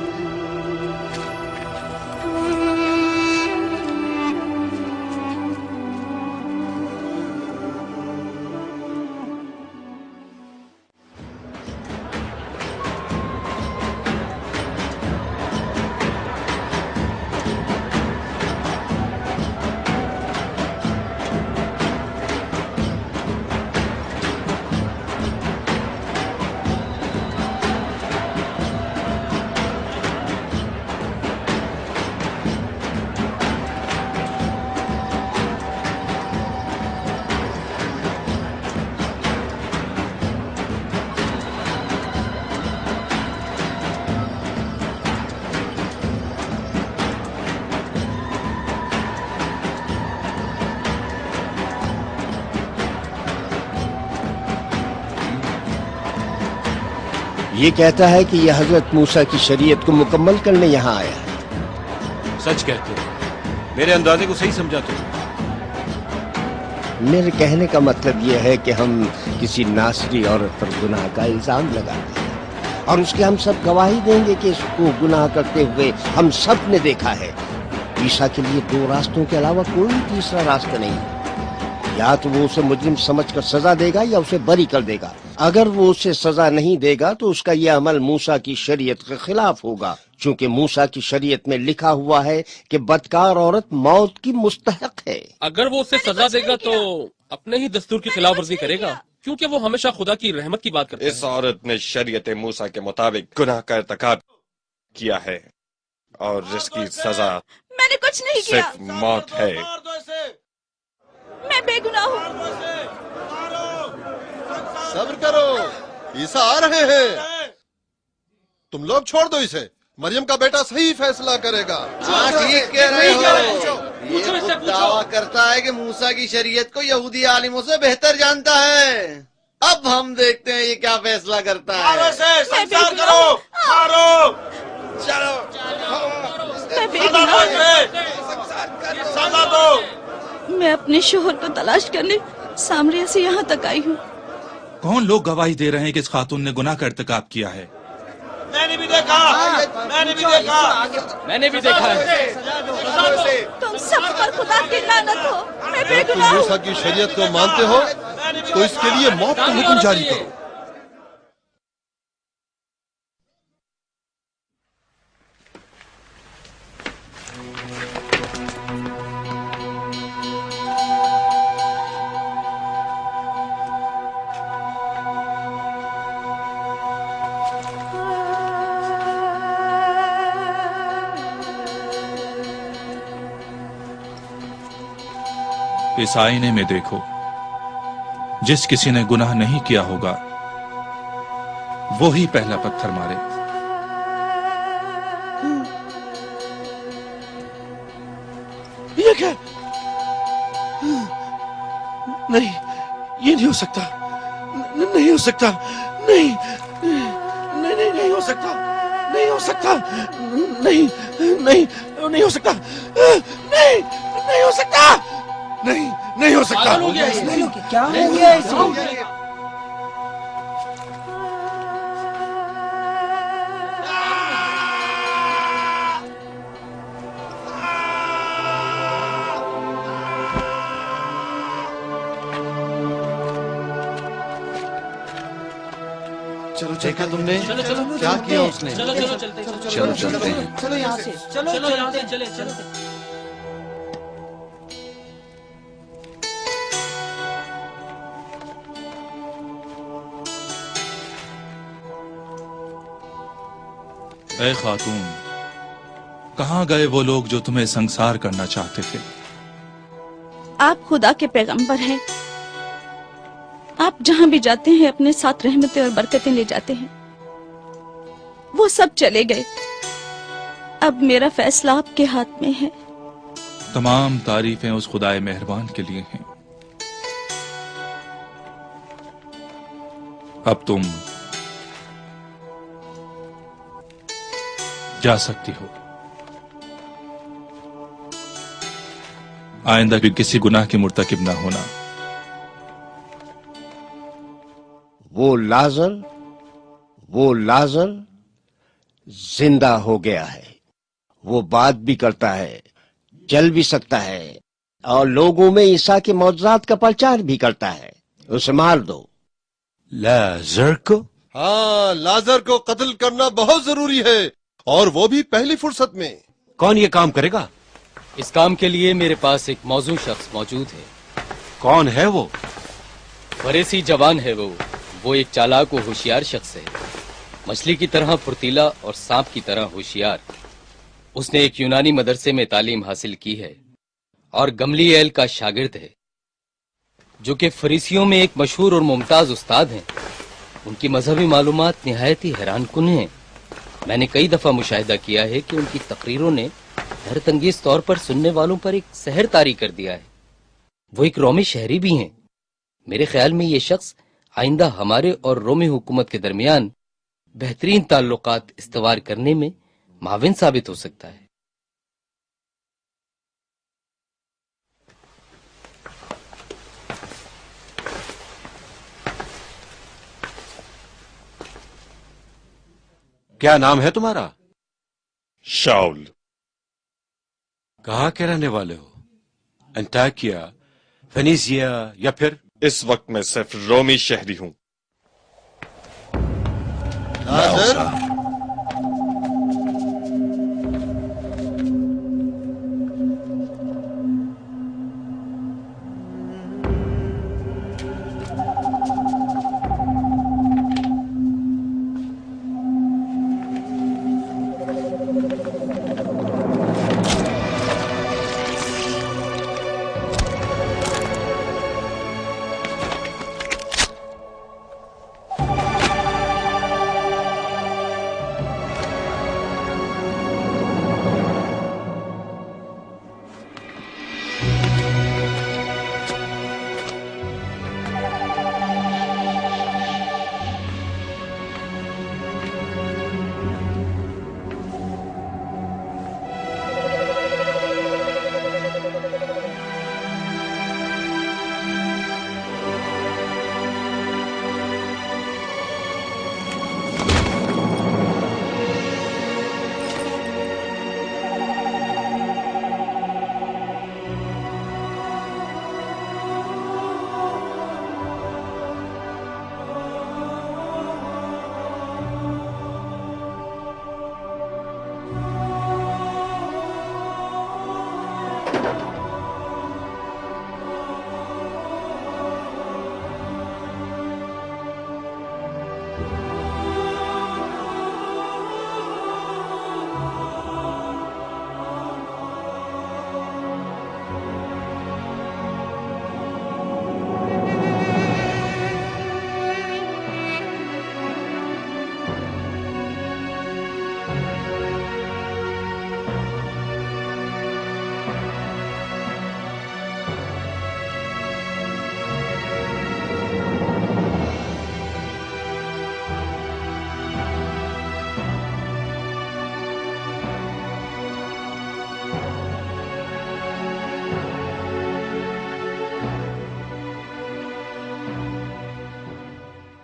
یہ کہتا ہے کہ یہ حضرت موسیٰ کی شریعت کو مکمل کرنے یہاں آیا ہے۔ سچ کہتے ہو، میرے اندازے کو صحیح سمجھا تو۔ میرے کہنے کا مطلب یہ ہے کہ ہم کسی ناصری عورت پر گناہ کا الزام لگاتے ہیں اور اس کی ہم سب گواہی دیں گے کہ اس کو گناہ کرتے ہوئے ہم سب نے دیکھا ہے۔ عیسیٰ کے لیے دو راستوں کے علاوہ کوئی تیسرا راستہ نہیں ہے۔ یا تو وہ اسے مجرم سمجھ کر سزا دے گا یا اسے بری کر دے گا۔ اگر وہ اسے سزا نہیں دے گا تو اس کا یہ عمل موسیٰ کی شریعت کے خلاف ہوگا، چونکہ موسیٰ کی شریعت میں لکھا ہوا ہے کہ بدکار عورت موت کی مستحق ہے۔ اگر وہ اسے سزا دے گا تو اپنے ہی دستور کی خلاف ورزی کرے گا، کیونکہ وہ ہمیشہ خدا کی رحمت کی بات کرتا ہے۔ اس عورت نے شریعت موسیٰ کے مطابق گناہ کا ارتکاب کیا ہے اور اس کی سزا میں نے کچھ نہیں کیا، صرف موت ہے۔ میں بے گناہ ہوں۔ صبر کرو، عیسیٰ آ رہے ہیں۔ تم لوگ چھوڑ دو اسے، مریم کا بیٹا صحیح فیصلہ کرے گا۔ ہاں ٹھیک کہہ رہے ہو، یہ خود دعویٰ کرتا ہے کہ موسیٰ کی شریعت کو یہودی عالموں سے بہتر جانتا ہے۔ اب ہم دیکھتے ہیں یہ کیا فیصلہ کرتا ہے۔ چلو میں اپنے شوہر کو تلاش کرنے سامریہ سے یہاں تک آئی ہوں۔ کون لوگ گواہی دے رہے ہیں کہ اس خاتون نے گناہ کا ارتکاب کیا ہے؟ میں نے بھی دیکھا، میں نے بھی دیکھا، میں نے بھی دیکھا ہے۔ تم سب پر خدا کی لعنت ہو، میں بے اگر تم گناہ ہوں۔ موسیٰ کی شریعت کو مانتے ہو تو اس کے لیے موت کا حکم جاری کرو۔ اس آئینے میں دیکھو، جس کسی نے گناہ نہیں کیا ہوگا وہی پہلا پتھر مارے۔ یہ کیا؟ نہیں، یہ نہیں ہو سکتا، نہیں ہو سکتا، نہیں نہیں نہیں نہیں ہو سکتا، نہیں ہو سکتا، نہیں نہیں نہیں ہو سکتا، نہیں نہیں ہو سکتا، نہیں نہیں ہو سکتا۔ کیا ہو گیا اسے؟ چلو دیکھا تم نے کیا کیا اس نے؟ چلو چلتے ہیں۔ چلو یہاں سے، چلو یہاں سے چلے چلے۔ اے خاتون، کہاں گئے وہ لوگ جو تمہیں سنسار کرنا چاہتے تھے؟ آپ خدا کے پیغمبر ہیں، آپ جہاں بھی جاتے ہیں اپنے ساتھ رحمتیں اور برکتیں لے جاتے ہیں۔ وہ سب چلے گئے، اب میرا فیصلہ آپ کے ہاتھ میں ہے۔ تمام تعریفیں اس خدائے مہربان کے لیے ہیں۔ اب تم جا سکتی ہو۔ آئندہ بھی کسی گناہ کی مرتکب نہ ہونا۔ وہ لازر زندہ ہو گیا ہے۔ وہ بات بھی کرتا ہے، چل بھی سکتا ہے، اور لوگوں میں عیسیٰ کے معجزات کا پرچار بھی کرتا ہے۔ اسے مار دو۔ لازر کو؟ ہاں، لازر کو قتل کرنا بہت ضروری ہے، اور وہ بھی پہلی فرصت میں۔ کون یہ کام کرے گا؟ اس کام کے لیے میرے پاس ایک موزوں شخص موجود ہے۔ کون ہے وہ؟ فریسی جوان ہے وہ ایک چالاک و ہوشیار شخص ہے، مچھلی کی طرح پھرتیلا اور سانپ کی طرح ہوشیار۔ اس نے ایک یونانی مدرسے میں تعلیم حاصل کی ہے اور گملیل کا شاگرد ہے، جو کہ فریسیوں میں ایک مشہور اور ممتاز استاد ہیں۔ ان کی مذہبی معلومات نہایت ہی حیران کن ہیں۔ میں نے کئی دفعہ مشاہدہ کیا ہے کہ ان کی تقریروں نے حیرت انگیز طور پر سننے والوں پر ایک سحر طاری کر دیا ہے۔ وہ ایک رومی شہری بھی ہیں۔ میرے خیال میں یہ شخص آئندہ ہمارے اور رومی حکومت کے درمیان बेहतरीन ताल्लुकात इस्तवार करने में माविन साबित हो सकता है। क्या नाम है तुम्हारा? शाउल। कहाँ के रहने वाले हो? अंताकिया, फेनीसिया या फिर? इस वक्त मैं सिर्फ रोमी शहरी हूं।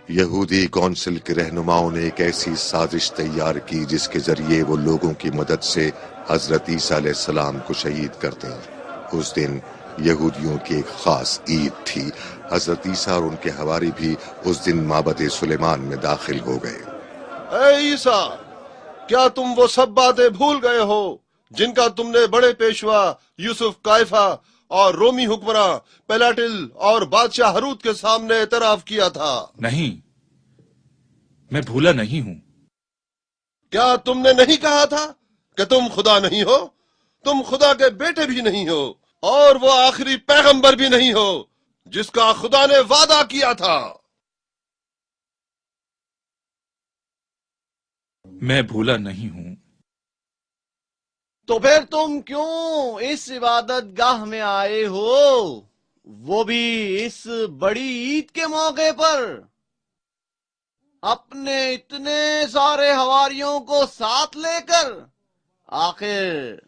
यहूदी कौंसिल के रहनुमाओं ने एक ऐसी साजिश तैयार की जिसके जरिए वो लोगों की मदद से हजरत ईसा अलैहिस्सलाम को शहीद कर दें। उस दिन यहूदियों की एक खास ईद थी। हजरत ईसा और उनके हवारी भी उस दिन माबद सुलेमान में दाखिल हो गए। ऐ ईसा, क्या तुम वो सब बातें भूल गए हो जिनका तुमने बड़े पेशवा यूसुफ, काइफा और रोमी हुक्मरान पेलाटिल और बादशाह हरूत के सामने एतराफ किया था? नहीं, मैं भूला नहीं हूं। क्या तुमने नहीं कहा था कि तुम खुदा नहीं हो? तुम खुदा के बेटे भी नहीं हो और वो आखिरी पैगंबर भी नहीं हो जिसका खुदा ने वादा किया था। मैं भूला नहीं हूं। तो फिर तुम क्यों इस इबादत गाह में आए हो, वो भी इस बड़ी ईद के मौके पर, अपने इतने सारे हवारियों को साथ लेकर? आखिर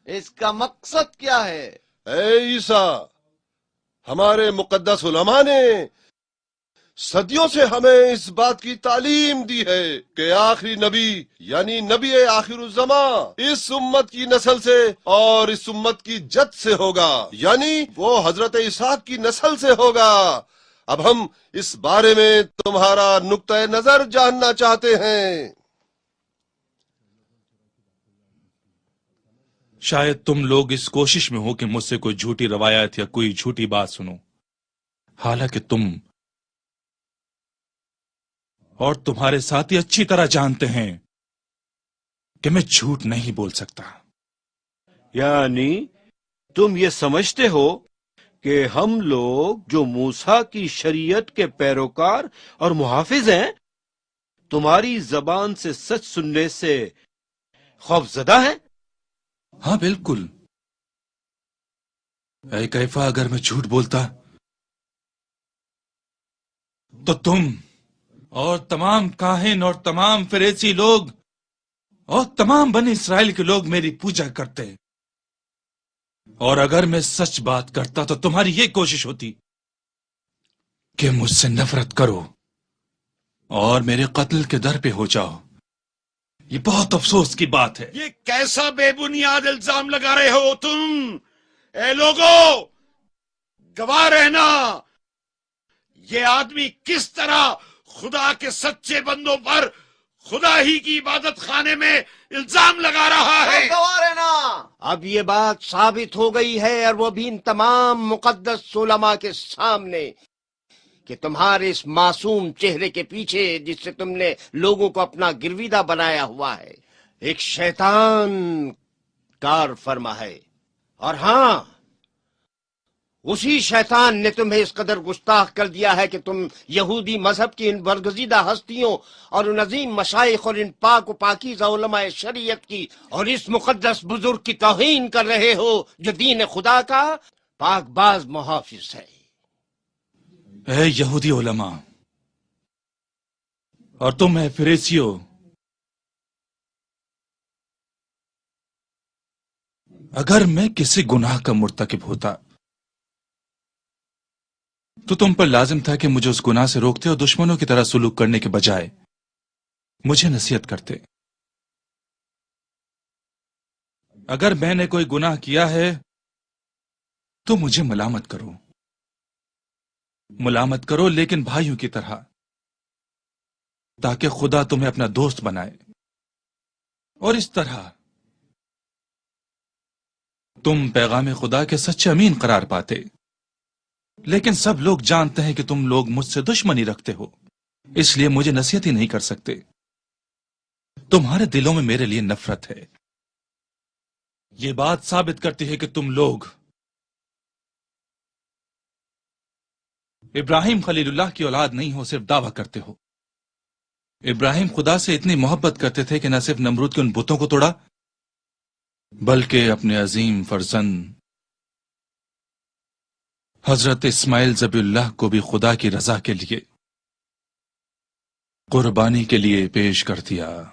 इसका मकसद क्या है? ऐ ईसा, हमारे मुकद्दस उलमा ने सदियों से हमें इस बात की तालीम दी है कि आखिरी नबी यानी नबी आखिरुज़्ज़मा इस उम्मत की नस्ल से और इस उम्मत की जद से होगा, यानी वो हजरत इसहाक की नस्ल से होगा। अब हम इस बारे में तुम्हारा नुक्ता नजर जानना चाहते हैं। शायद तुम लोग इस कोशिश में हो कि मुझसे कोई झूठी रवायत या कोई झूठी बात सुनो, हालांकि तुम और तुम्हारे साथी अच्छी तरह जानते हैं कि मैं झूठ नहीं बोल सकता। यानी तुम ये समझते हो कि हम लोग जो मूसा की शरीयत के पैरोकार और मुहाफिज हैं, तुम्हारी जबान से सच सुनने से खौफजदा हैं? हाँ बिल्कुल। ऐ कैफा, अगर मैं झूठ बोलता तो तुम اور تمام کاہن اور تمام فریسی لوگ اور تمام بنی اسرائیل کے لوگ میری پوجا کرتے، اور اگر میں سچ بات کرتا تو تمہاری یہ کوشش ہوتی کہ مجھ سے نفرت کرو اور میرے قتل کے در پہ ہو جاؤ۔ یہ بہت افسوس کی بات ہے۔ یہ کیسا بے بنیاد الزام لگا رہے ہو تم؟ اے لوگوں، گواہ رہنا، یہ آدمی کس طرح خدا کے سچے بندوں پر خدا ہی کی عبادت خانے میں الزام لگا رہا ہے۔ اب یہ بات ثابت ہو گئی ہے، اور وہ بھی ان تمام مقدس علماء کے سامنے، کہ تمہارے اس معصوم چہرے کے پیچھے جس سے تم نے لوگوں کو اپنا گرویدہ بنایا ہوا ہے، ایک شیطان کار فرما ہے۔ اور ہاں، اسی شیطان نے تمہیں اس قدر گستاخ کر دیا ہے کہ تم یہودی مذہب کی ان برگزیدہ ہستیوں اور ان عظیم مشائخ اور ان پاک و پاکیزہ علماء شریعت کی اور اس مقدس بزرگ کی توہین کر رہے ہو جو دین خدا کا پاک باز محافظ ہے۔ اے یہودی علماء اور تم اے فریسیو، اگر میں کسی گناہ کا مرتکب ہوتا تو تم پر لازم تھا کہ مجھے اس گناہ سے روکتے اور دشمنوں کی طرح سلوک کرنے کے بجائے مجھے نصیحت کرتے۔ اگر میں نے کوئی گناہ کیا ہے تو مجھے ملامت کرو، لیکن بھائیوں کی طرح، تاکہ خدا تمہیں اپنا دوست بنائے، اور اس طرح تم پیغام خدا کے سچے امین قرار پاتے۔ لیکن سب لوگ جانتے ہیں کہ تم لوگ مجھ سے دشمنی رکھتے ہو، اس لیے مجھے نصیحت ہی نہیں کر سکتے۔ تمہارے دلوں میں میرے لیے نفرت ہے۔ یہ بات ثابت کرتی ہے کہ تم لوگ ابراہیم خلیل اللہ کی اولاد نہیں ہو، صرف دعویٰ کرتے ہو۔ ابراہیم خدا سے اتنی محبت کرتے تھے کہ نہ صرف نمرود کے ان بتوں کو توڑا، بلکہ اپنے عظیم فرزند حضرت اسماعیل ذبیح اللہ کو بھی خدا کی رضا کے لیے قربانی کے لیے پیش کر دیا۔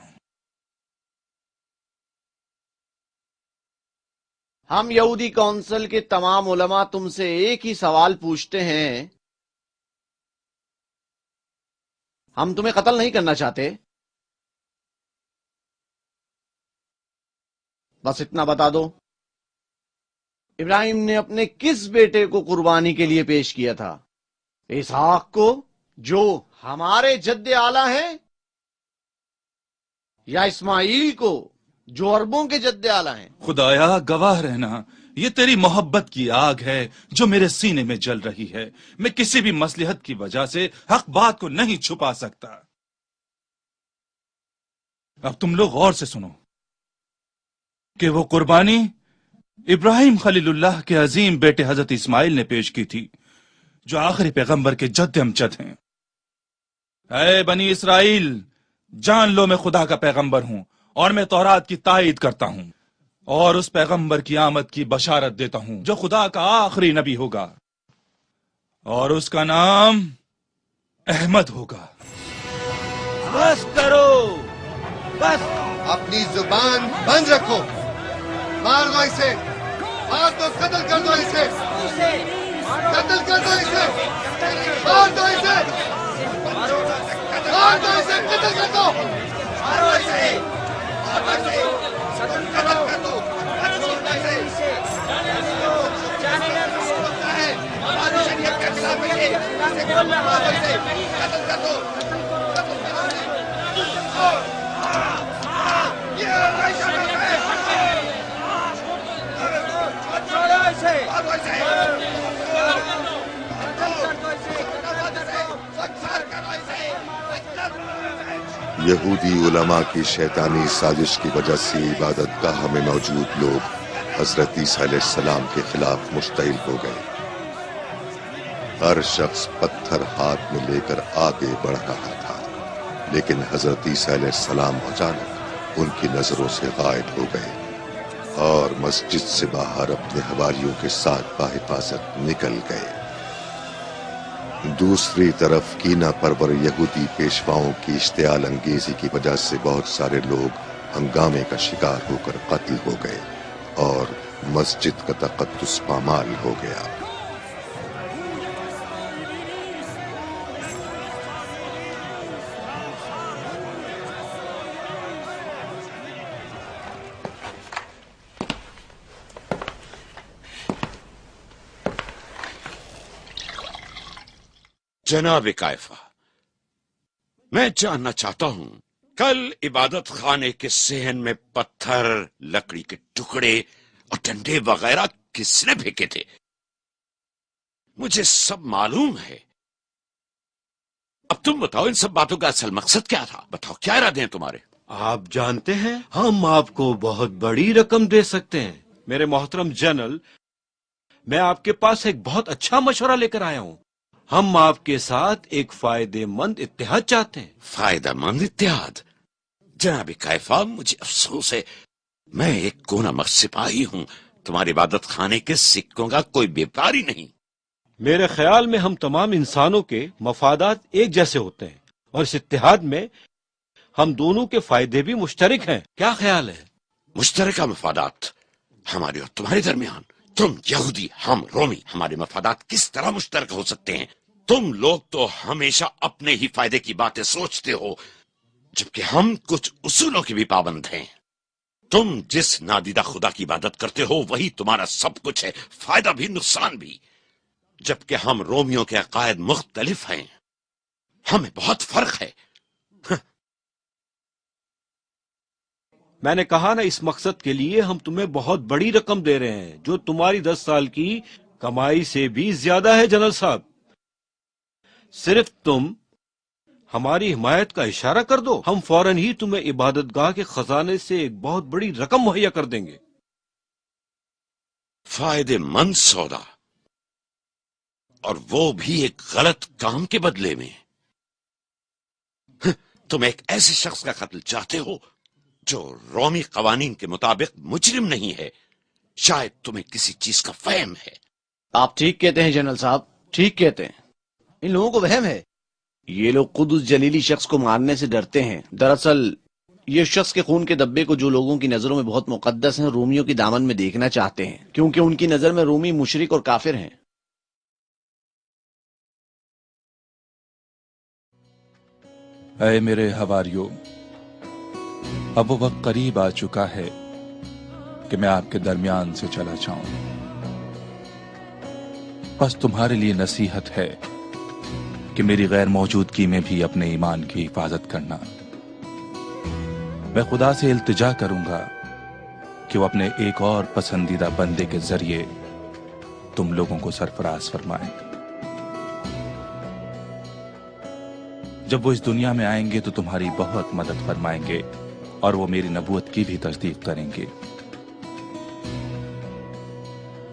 ہم یہودی کونسل کے تمام علماء تم سے ایک ہی سوال پوچھتے ہیں، ہم تمہیں قتل نہیں کرنا چاہتے، بس اتنا بتا دو، ابراہیم نے اپنے کس بیٹے کو قربانی کے لیے پیش کیا تھا؟ اسحاق کو جو ہمارے جد اعلیٰ ہیں، یا اسماعیل کو جو عربوں کے جد اعلیٰ ہیں؟ خدایا گواہ رہنا، یہ تیری محبت کی آگ ہے جو میرے سینے میں جل رہی ہے۔ میں کسی بھی مصلحت کی وجہ سے حق بات کو نہیں چھپا سکتا۔ اب تم لوگ غور سے سنو کہ وہ قربانی ابراہیم خلیل اللہ کے عظیم بیٹے حضرت اسماعیل نے پیش کی تھی، جو آخری پیغمبر کے جد امجد ہیں۔ اے بنی اسرائیل، جان لو میں خدا کا پیغمبر ہوں، اور میں تورات کی تائید کرتا ہوں، اور اس پیغمبر کی آمد کی بشارت دیتا ہوں جو خدا کا آخری نبی ہوگا، اور اس کا نام احمد ہوگا۔ بس کرو، بس اپنی زبان بند رکھو، مار دو اسے، مار دو، قتل کر دو اسے، قتل کر دو اسے، مار دو اسے، مار دو اسے، قتل کر دو، مارو اسے، قتل کر دو، ہماری شریعت کے خلاف ہے، قتل کر دو۔ یہودی علماء کی شیطانی سازش کی وجہ سے عبادت گاہ میں موجود لوگ حضرت عیسیٰ علیہ السلام کے خلاف مشتعل ہو گئے۔ ہر شخص پتھر ہاتھ میں لے کر آگے بڑھ رہا تھا، لیکن حضرت عیسیٰ علیہ السلام اچانک ان کی نظروں سے غائب ہو گئے اور مسجد سے باہر اپنے حواریوں کے ساتھ باحفاظت نکل گئے۔ दूसरी तरफ कीना परवर यहूदी पेशवाओं की इश्तियाल अंगेजी की वजह से बहुत सारे लोग हंगामे का शिकार होकर कत्ल हो गए और मस्जिद का तकद्दुस पामाल हो गया। जनाब कायफा, मैं जानना चाहता हूं, कल इबादत खाने के सेहन में पत्थर, लकड़ी के टुकड़े और डंडे वगैरह किसने फेंके थे? मुझे सब मालूम है। अब तुम बताओ, इन सब बातों का असल मकसद क्या था? बताओ, क्या इरादे हैं तुम्हारे? आप जानते हैं, हम आपको बहुत बड़ी रकम दे सकते हैं। मेरे मोहतरम जनरल, मैं आपके पास एक बहुत अच्छा मशवरा लेकर आया हूं। हम आपके साथ एक फायदेमंद इत्तेहाद चाहते हैं। फायदेमंद इत्तेहाद? जनाब कायफा, मुझे अफसोस है, मैं एक कोना सिपाही हूं, तुम्हारी इबादत खाने के सिक्कों का कोई व्यापारी नहीं। मेरे ख्याल में हम तमाम इंसानों के मफादात एक जैसे होते हैं और इस इत्तेहाद में हम दोनों के फायदे भी मुश्तरक हैं। क्या ख्याल है? मुश्तरका मफादात हमारे और तुम्हारे दरमियान? तुम यहूदी, हम रोमी, हमारे मफादात किस तरह मुश्तरक हो सकते हैं? तुम लोग तो हमेशा अपने ही फायदे की बातें सोचते हो, जबकि हम कुछ उसूलों के भी पाबंद हैं। तुम जिस नादीदा खुदा की इबादत करते हो वही तुम्हारा सब कुछ है, फायदा भी नुकसान भी। जबकि हम रोमियों के अकायद मुख्तलिफ हैं, हमें बहुत फर्क है। मैंने कहा ना, इस मकसद के लिए हम तुम्हें बहुत बड़ी रकम दे रहे हैं, जो तुम्हारी 10 साल की कमाई से भी ज्यादा है। जनरल साहब, सिर्फ तुम हमारी हिमायत का इशारा कर दो, हम फौरन ही तुम्हें इबादतगाह के खजाने से एक बहुत बड़ी रकम मुहैया कर देंगे। फायदेमंद सौदा, और वो भी एक गलत काम के बदले में। तुम एक ऐसे शख्स का कत्ल चाहते हो जो रोमी कवानीन के मुताबिक मुजरिम नहीं है। शायद तुम्हें किसी चीज का फहम है। आप ठीक कहते हैं जनरल साहब, ठीक कहते हैं। इन लोगों को वहम है। ये लोग खुद उस जलीली शख्स को मारने से डरते हैं। दरअसल ये शख्स के खून के धब्बे को जो लोगों की नजरों में बहुत मुकद्दस हैं, रोमियों की दामन में देखना चाहते हैं, क्योंकि उनकी नजर में रोमी मुशरिक और काफिर हैं। ऐ मेरे हवारियों, अब वो वक्त करीब आ चुका है कि मैं आपके दरमियान से चला जाऊं। बस तुम्हारे लिए नसीहत है कि मेरी गैर मौजूदगी में भी अपने ईमान की हिफाजत करना। मैं खुदा से इल्तिजा करूंगा कि वो अपने एक और पसंदीदा बंदे के जरिए तुम लोगों को सरफराज फरमाए। जब वो इस दुनिया में आएंगे तो तुम्हारी बहुत मदद फरमाएंगे और वो मेरी नबूवत की भी तस्दीक करेंगे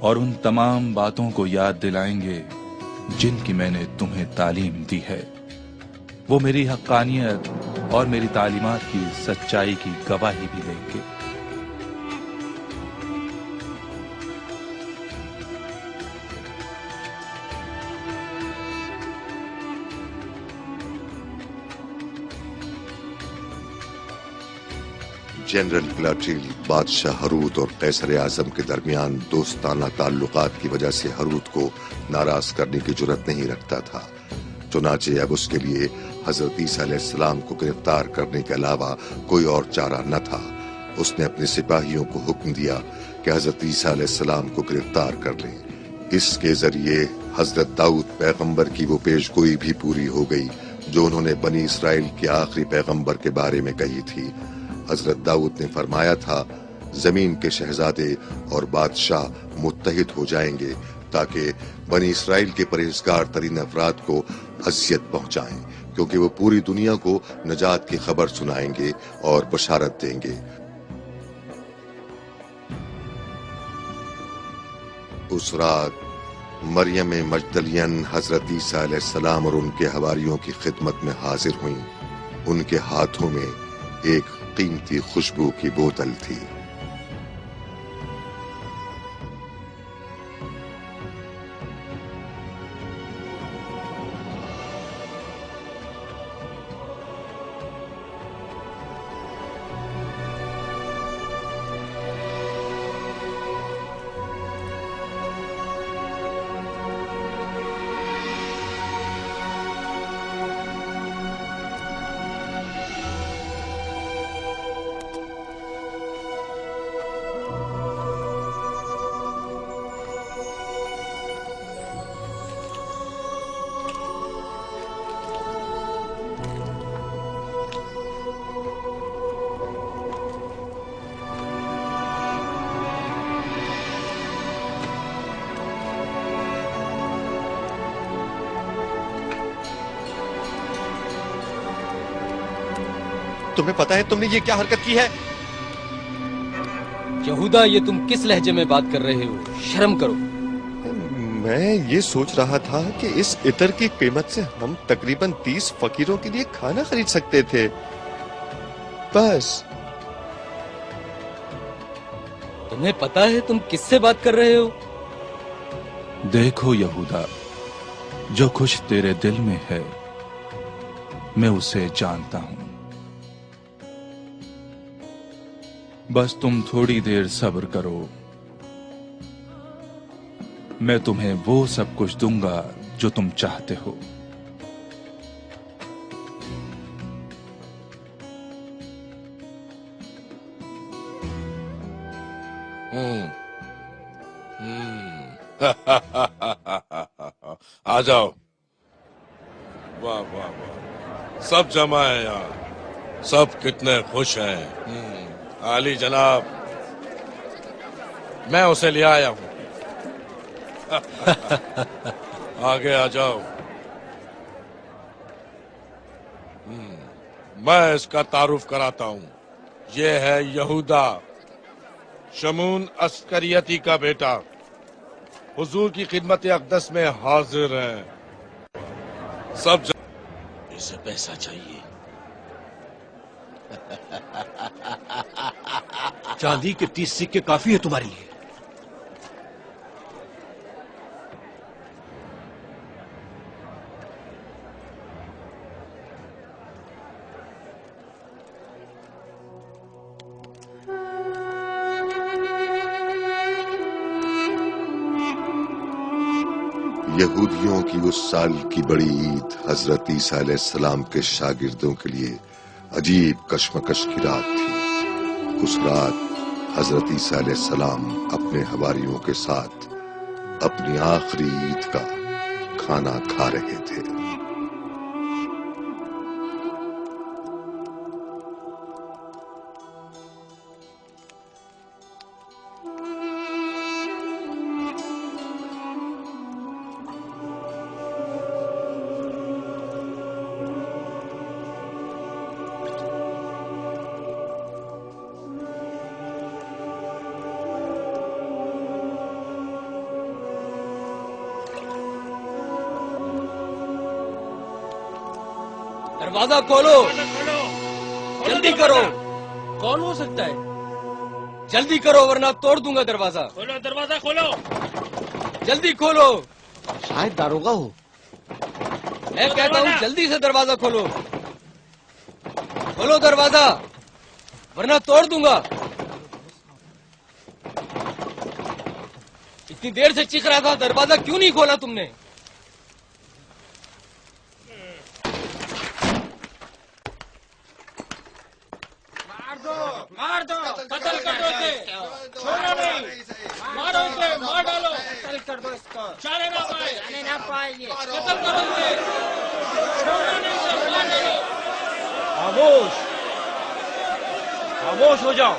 और उन तमाम बातों को याद दिलाएंगे जिनकी मैंने तुम्हें तालीम दी है। वो मेरी हक्कानियत और मेरी तालीमात की सच्चाई की गवाही भी देंगे। जनरल प्लाटील बादशाह हरूत और कैसर आजम के दरमियान दोस्ताना ताल्लुकात की वजह से हरूत को नाराज करने की जुर्रत नहीं रखता था। चुनाचे अब उसके लिए हजरत ईसा अलैहिस्सलाम को गिरफ्तार करने के अलावा कोई और चारा न था। उसने अपने सिपाहियों को हुक्म दिया कि हजरत ईसा अलैहिस्सलाम को गिरफ्तार कर लें। इसके जरिए हजरत दाऊद पैगंबर की वो पेशगोई भी पूरी हो गई जो उन्होंने बनी इसराइल के आखिरी पैगंबर के बारे में कही थी। हजरत दाऊद ने फरमाया था, जमीन के शहजादे और बादशाह मुत्तहिद हो जाएंगे ताकि बनी इसराइल के परहेजगार तरीन अफराद को अज़ियत पहुंचाएं, क्योंकि वो पूरी दुनिया को नजात की खबर सुनाएंगे और बशारत देंगे। उस रात मरियम मजदलियन हजरत ईसा अलैहिस्सलाम और उनके हवारियों की खिदमत में हाजिर हुईं। उनके हाथों में एक कीमती खुशबू की बोतल थी। तुम्हें पता है तुमने ये क्या हरकत की है? यहूदा, ये तुम किस लहजे में बात कर रहे हो? शर्म करो। मैं ये सोच रहा था कि इस इत्र की कीमत से हम तकरीबन 30 फकीरों के लिए खाना खरीद सकते थे, बस। तुम्हें पता है तुम किससे बात कर रहे हो? देखो यहूदा, जो कुछ तेरे दिल में है मैं उसे जानता हूं। बस तुम थोड़ी देर सब्र करो, मैं तुम्हें वो सब कुछ दूंगा जो तुम चाहते हो। आ जाओ। वाह वाह वाह, सब जमा है यहाँ, सब कितने खुश हैं। आली जनाब, मैं उसे ले आया हूँ। आगे आ जाओ। मैं इसका तारुफ कराता हूँ। ये है यहूदा, शमून अस्करियती का बेटा, हुजूर की खिदमत अक़दस में हाजिर हैं। सब इसे पैसा चाहिए। चांदी के 30 सिक्के काफी है तुम्हारे लिए। यहूदियों की उस साल की बड़ी ईद हजरत ईसा अलैहिस्सलाम के शागिर्दों के लिए अजीब कश्मकश की रात थी। उस रात हजरत ईसा अलैहिस्सलाम अपने हवारियों के साथ अपनी आखिरी ईद का खाना खा रहे थे। दरवाजा खोलो, जल्दी करो। कौन हो सकता है? जल्दी करो वरना तोड़ दूंगा दरवाजा। खोलो दरवाजा, खोलो जल्दी खोलो। शायद दारोगा हो। मैं कहता हूँ जल्दी से दरवाजा खोलो। खोलो दरवाजा वरना तोड़ दूंगा। इतनी देर से चीख रहा था, दरवाजा क्यों नहीं खोला तुमने? मार दो, कत्ल कर दो इसे, छोड़ो नहीं, मारो इसे, मार डालो, कत्ल कर दो इसको, जाने ना पाए ये, कत्ल करो इसे, छोड़ो नहीं इसे, मार डालो। खामोश, खामोश हो जाओ।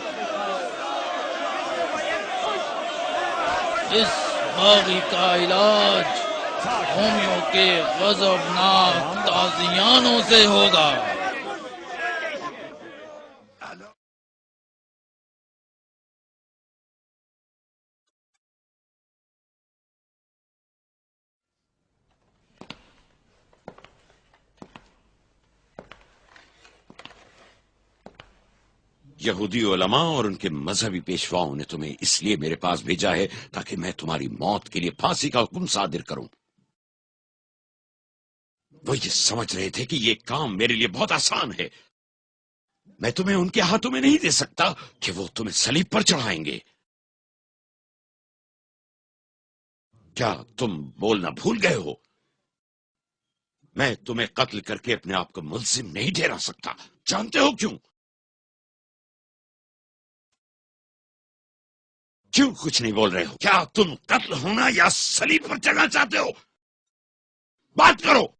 इस बागी का इलाज रोमियों के गजबनाक ताज़ियानों से होगा। यहूदी उलमा और उनके मजहबी पेशवाओं ने तुम्हें इसलिए मेरे पास भेजा है ताकि मैं तुम्हारी मौत के लिए फांसी का हुक्म सादिर करूं। वो ये समझ रहे थे कि ये काम मेरे लिए बहुत आसान है। मैं तुम्हें उनके हाथों में नहीं दे सकता कि वो तुम्हें सलीब पर चढ़ाएंगे। क्या तुम बोलना भूल गए हो? मैं तुम्हें कत्ल करके अपने आप को मुल्जिम नहीं ठहरा सकता। जानते हो क्यों? क्यों कुछ नहीं बोल रहे हो? क्या तुम कत्ल होना या सलीब पर चढ़ना चाहते हो? बात करो।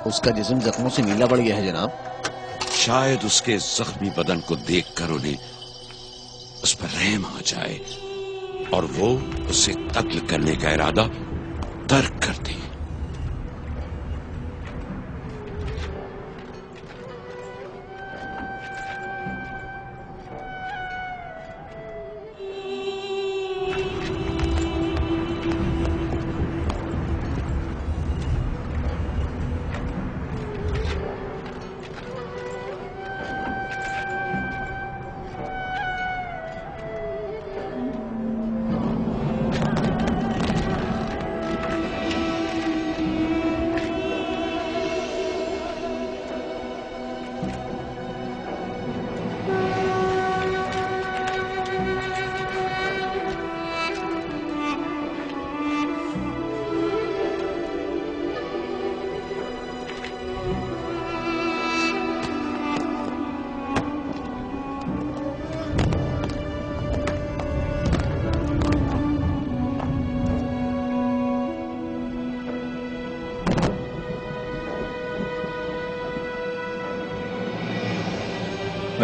اس کا جسم زخموں سے نیلا پڑ گیا ہے جناب. شاید اس کے زخمی بدن کو دیکھ کر انہیں اس پر رحم آ جائے اور وہ اسے قتل کرنے کا ارادہ ترک کر دے.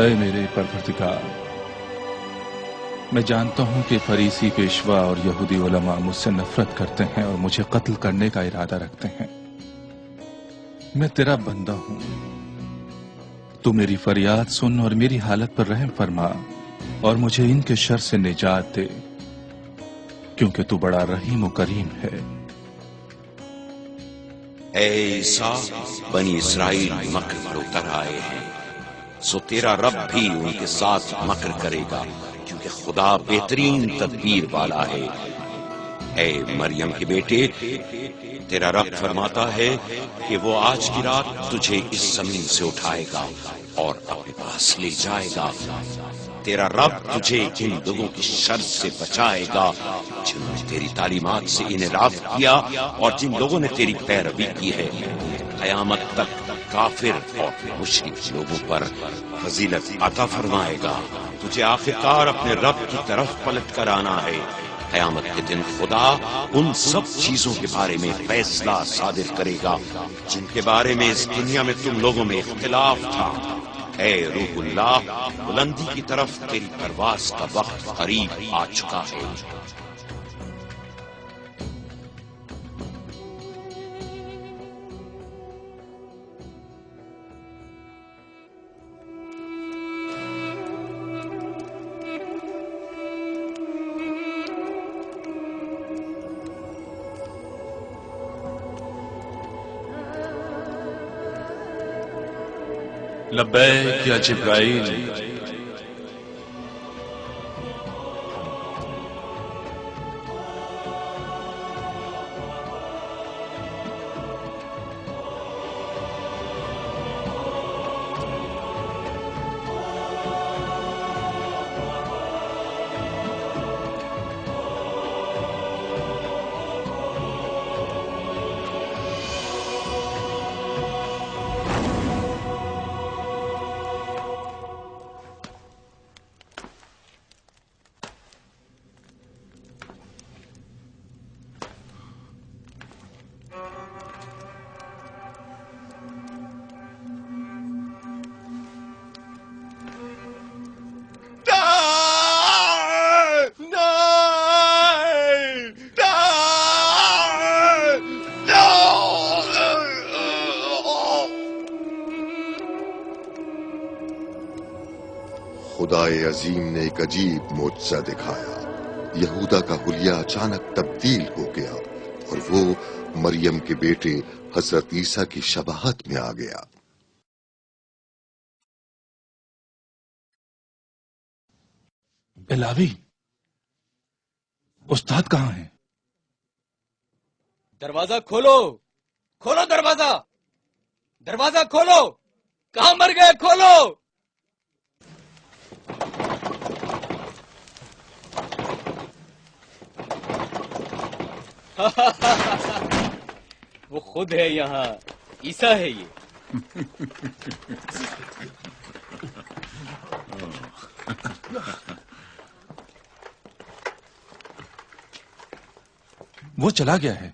اے میرے پروردگار، میں جانتا ہوں کہ فریسی پیشوا اور یہودی علماء مجھ سے نفرت کرتے ہیں اور مجھے قتل کرنے کا ارادہ رکھتے ہیں. میں تیرا بندہ ہوں، تو میری فریاد سن اور میری حالت پر رحم فرما اور مجھے ان کے شر سے نجات دے، کیونکہ تو بڑا رحیم و کریم ہے. اے عیسیٰ، بنی اسرائیل مکر پر اتر آئے ہیں، سو تیرا رب بھی ان کے ساتھ مکر کرے گا، کیونکہ خدا بہترین تدبیر والا ہے. اے مریم کے بیٹے، تیرا رب فرماتا ہے کہ وہ آج کی رات تجھے اس زمین سے اٹھائے گا اور اپنے پاس لے جائے گا. تیرا رب تجھے ان لوگوں کی شر سے بچائے گا جنہوں نے تیری تعلیمات سے انحراف کیا اور جن لوگوں نے تیری پیروی کی ہے. قیامت تک کافر اور مشرک لوگوں پر فضیلت عطا فرمائے گا. تجھے آخرکار اپنے رب کی طرف پلٹ کر آنا ہے. قیامت کے دن خدا ان سب چیزوں کے بارے میں فیصلہ صادر کرے گا جن کے بارے میں اس دنیا میں تم لوگوں میں اختلاف تھا. اے روح اللہ، بلندی کی طرف تیری پرواز کا وقت قریب آ چکا ہے. لبیک یا جبرائیل. خدائے عظیم نے ایک عجیب معجزہ دکھایا. یہودا کا حلیہ اچانک تبدیل ہو گیا اور وہ مریم کے بیٹے حضرت عیسیٰ کی شباہت میں آ گیا. الہی، استاد کہاں ہیں؟ دروازہ کھولو، کھولو دروازہ، دروازہ کھولو، کہاں مر گئے؟ کھولو. وہ خود ہے یہاں، عیسیٰ ہے یہ. وہ چلا گیا ہے،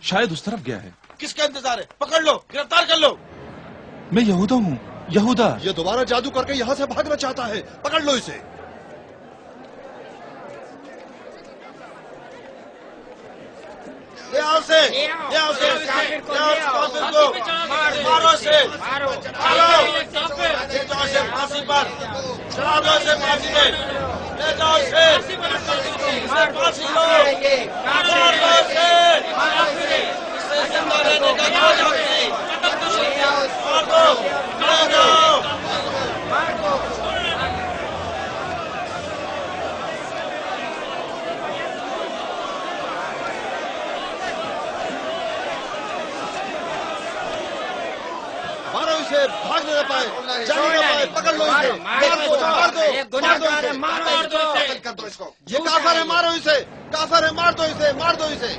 شاید اس طرف گیا ہے. किसका इंतजार है? पकड़ लो, गिरफ्तार कर लो। मैं यहूदा हूँ, यहूदा। ये दोबारा जादू करके यहाँ से भागना चाहता है, पकड़ लो इसे। ले आओ से, ले आओ से, ले आओ काफिर को, मारो से, चलो, ले जाओ से फांसी पर, चला दो से फांसी पे, ले जाओ से, फांसी लो, मार दो से, इसे जिंदा रहने का क्या हक है? मार दो, ले जाओ। भाग नहीं पाए, जा नहीं पाए, पकड़ लो इसे, मार दो, मार दो, मार दो इसको। ये काफिर है, मारो इसे, काफिर है, मार दो इसे, मार दो इसे,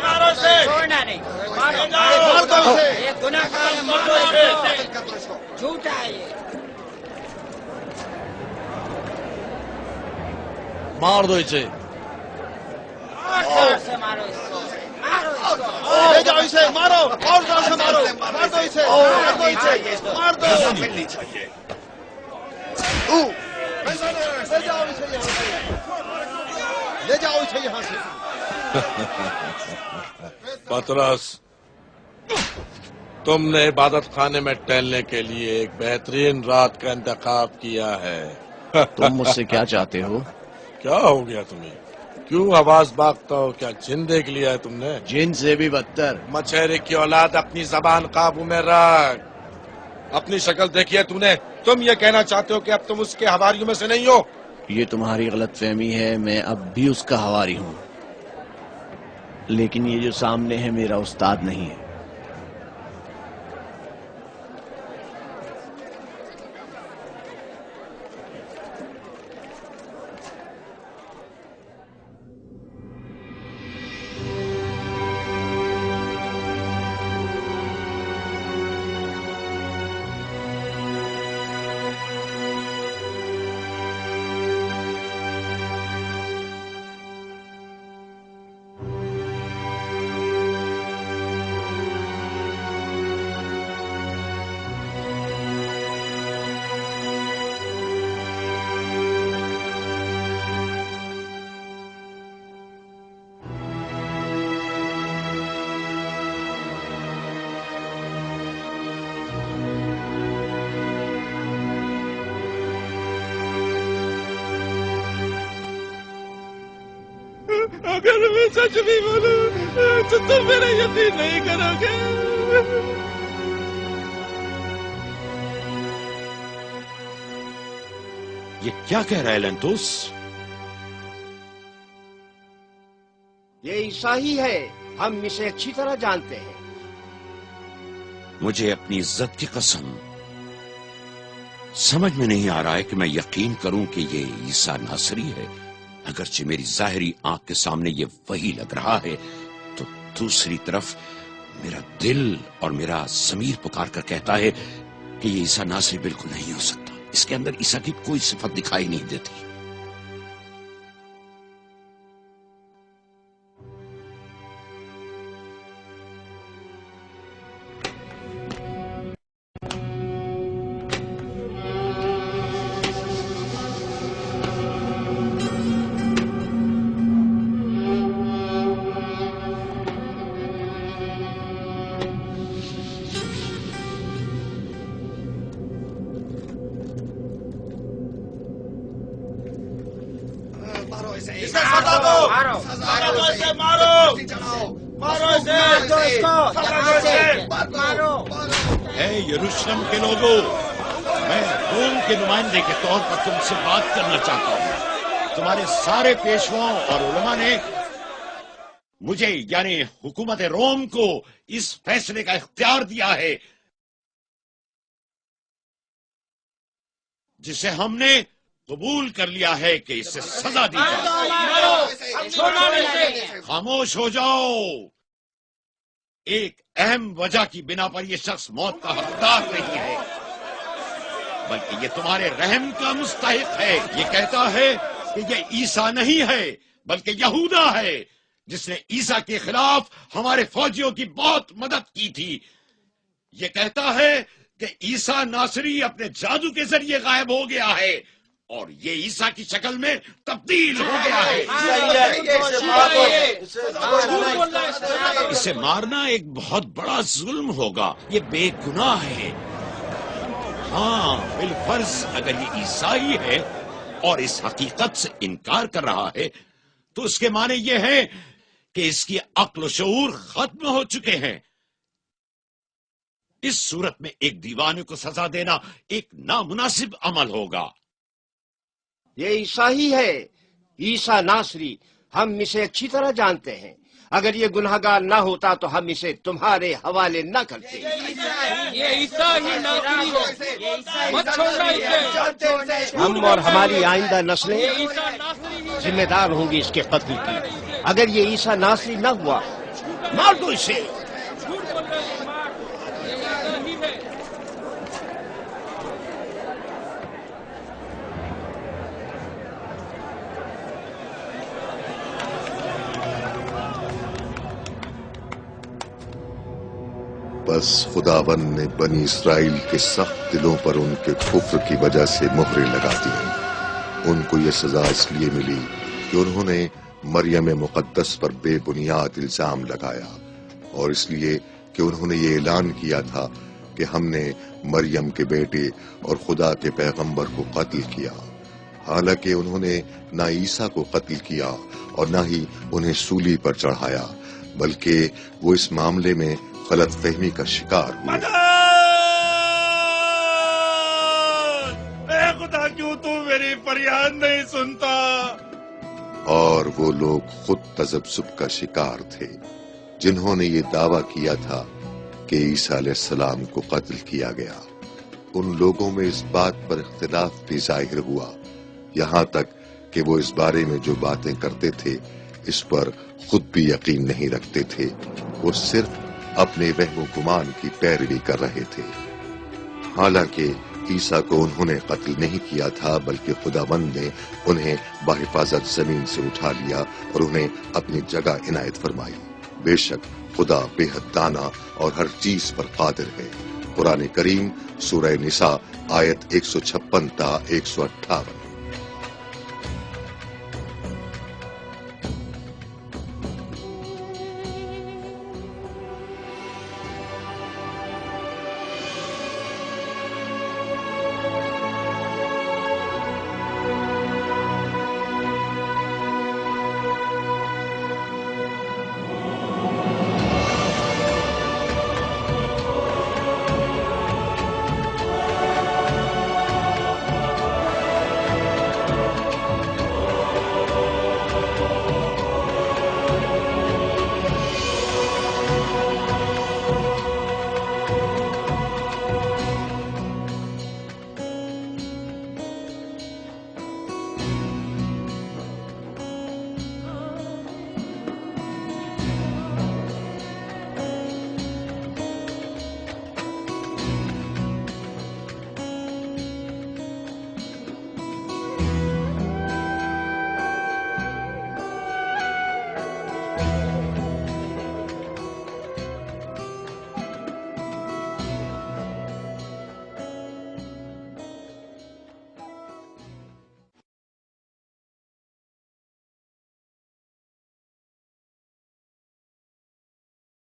मारो इसे, छोड़ना नहीं, मार दो इसे, ये गुनाहगार है, मार दो इसे, झूठा है ये, मार दो इसे, मारो इसको, ले जाओ इसे, मारो और जोर से मारो, मार दो इसे, मार दो इसे, मार दो। मिलनी चाहिए। ले जाओ इसे यहाँ से, ले जाओ इसे यहाँ से। पतरस, तुमने इबादत खाने में टहलने के लिए एक बेहतरीन रात का इंतखाब किया है। तुम मुझसे क्या चाहते हो? क्या हो गया तुम्हें? क्यों आवाज भागता हो? क्या जिन देख लिया है तुमने? जिन से भी बदतर। मछेरे की औलाद, अपनी जबान काबू में रख। अपनी शक्ल देखी है तूने? तुम ये कहना चाहते हो कि अब तुम उसके हवारियों में से नहीं हो? ये तुम्हारी गलतफहमी है, मैं अब भी उसका हवारी हूँ, लेकिन ये जो सामने है मेरा उस्ताद नहीं है। अगर मैं सच भी बोलूं तो तुम मेरा यकीन नहीं करोगे। ये क्या कह रहा है लेंतुस? ये ईसा ही है, हम इसे अच्छी तरह जानते हैं। मुझे अपनी इज्जत की कसम समझ में नहीं आ रहा है कि मैं यकीन करूं कि ये ईसा नासरी है। अगरचे मेरी जाहिरी आंख के सामने ये वही लग रहा है, तो दूसरी तरफ मेरा दिल और मेरा ज़मीर पुकार कर कहता है कि ये ईसा नासरी बिल्कुल नहीं हो सकता। इसके अंदर ईसा की कोई सिफत दिखाई नहीं देती। इसे सजा दो, सजा दो इसे, मारो, मारो इसे, मारो। है यरूशलेम के लोगों, मैं रोम के नुमाइंदे के तौर पर तुमसे बात करना चाहता हूँ। तुम्हारे सारे पेशवाओं और उलमा ने मुझे यानी हुकूमत रोम को इस फैसले का इख्तियार दिया है जिसे हमने कबूल कर लिया है कि इससे सजा दी जाए। खामोश हो जाओ। एक अहम वजह की बिना पर यह शख्स मौत का हकदार नहीं है, बल्कि ये तुम्हारे रहम का मुस्तहिक है। ये कहता है कि ये ईसा नहीं है बल्कि यहूदा है, جس نے عیسیٰ کے خلاف ہمارے فوجیوں کی بہت مدد کی تھی، یہ کہتا ہے کہ عیسیٰ ناصری اپنے جادو کے ذریعے غائب ہو گیا ہے اور یہ عیسیٰ کی شکل میں تبدیل ہو گیا ہے۔ اسے مارنا ایک بہت بڑا ظلم ہوگا، یہ بے گناہ ہے۔ ہاں بالفرض اگر یہ عیسائی ہے اور اس حقیقت سے انکار کر رہا ہے تو اس کے معنی یہ ہے کہ اس کی عقل و شعور ختم ہو چکے ہیں۔ اس صورت میں ایک دیوانے کو سزا دینا ایک نامناسب عمل ہوگا۔ یہ عیسیٰ ہی ہے، عیسیٰ ناصری، ہم اسے اچھی طرح جانتے ہیں۔ اگر یہ گنہگار نہ ہوتا تو ہم اسے تمہارے حوالے نہ کرتے۔ یہ عیسیٰ ہی ناصری ہے، مت چھوڑنا اسے۔ ہم اور ہماری آئندہ نسلیں ذمہ دار ہوں گی اس کے قتل کی۔ اگر یہ عیسیٰ ناصری نہ ہوا، مار دو اسے۔ بس خداوند نے بنی اسرائیل کے سخت دلوں پر ان کے کفر کی وجہ سے مہریں لگا دی۔ ان کو یہ سزا اس لیے ملی کہ انہوں نے مریم مقدس پر بے بنیاد الزام لگایا، اور اس لیے کہ انہوں نے یہ اعلان کیا تھا کہ ہم نے مریم کے بیٹے اور خدا کے پیغمبر کو قتل کیا، حالانکہ انہوں نے نہ عیسیٰ کو قتل کیا اور نہ ہی انہیں سولی پر چڑھایا، بلکہ وہ اس معاملے میں غلط فہمی کا شکار ہوئے۔ اے خدا، کیوں تو میری فریاد نہیں سنتا؟ اور وہ لوگ خود تذبذب کا شکار تھے جنہوں نے یہ دعویٰ کیا تھا کہ عیسیٰ علیہ السلام کو قتل کیا گیا۔ ان لوگوں میں اس بات پر اختلاف بھی ظاہر ہوا، یہاں تک کہ وہ اس بارے میں جو باتیں کرتے تھے اس پر خود بھی یقین نہیں رکھتے تھے، وہ صرف اپنے وہم و گمان کی پیروی کر رہے تھے۔ حالانکہ عیسیٰ کو انہوں نے قتل نہیں کیا تھا، بلکہ خداوند نے انہیں بحفاظت زمین سے اٹھا لیا اور انہیں اپنی جگہ عنایت فرمائی۔ بے شک خدا بے حد دانا اور ہر چیز پر قادر ہے۔ قرآن کریم سورہ نساء آیت 156 تا 158۔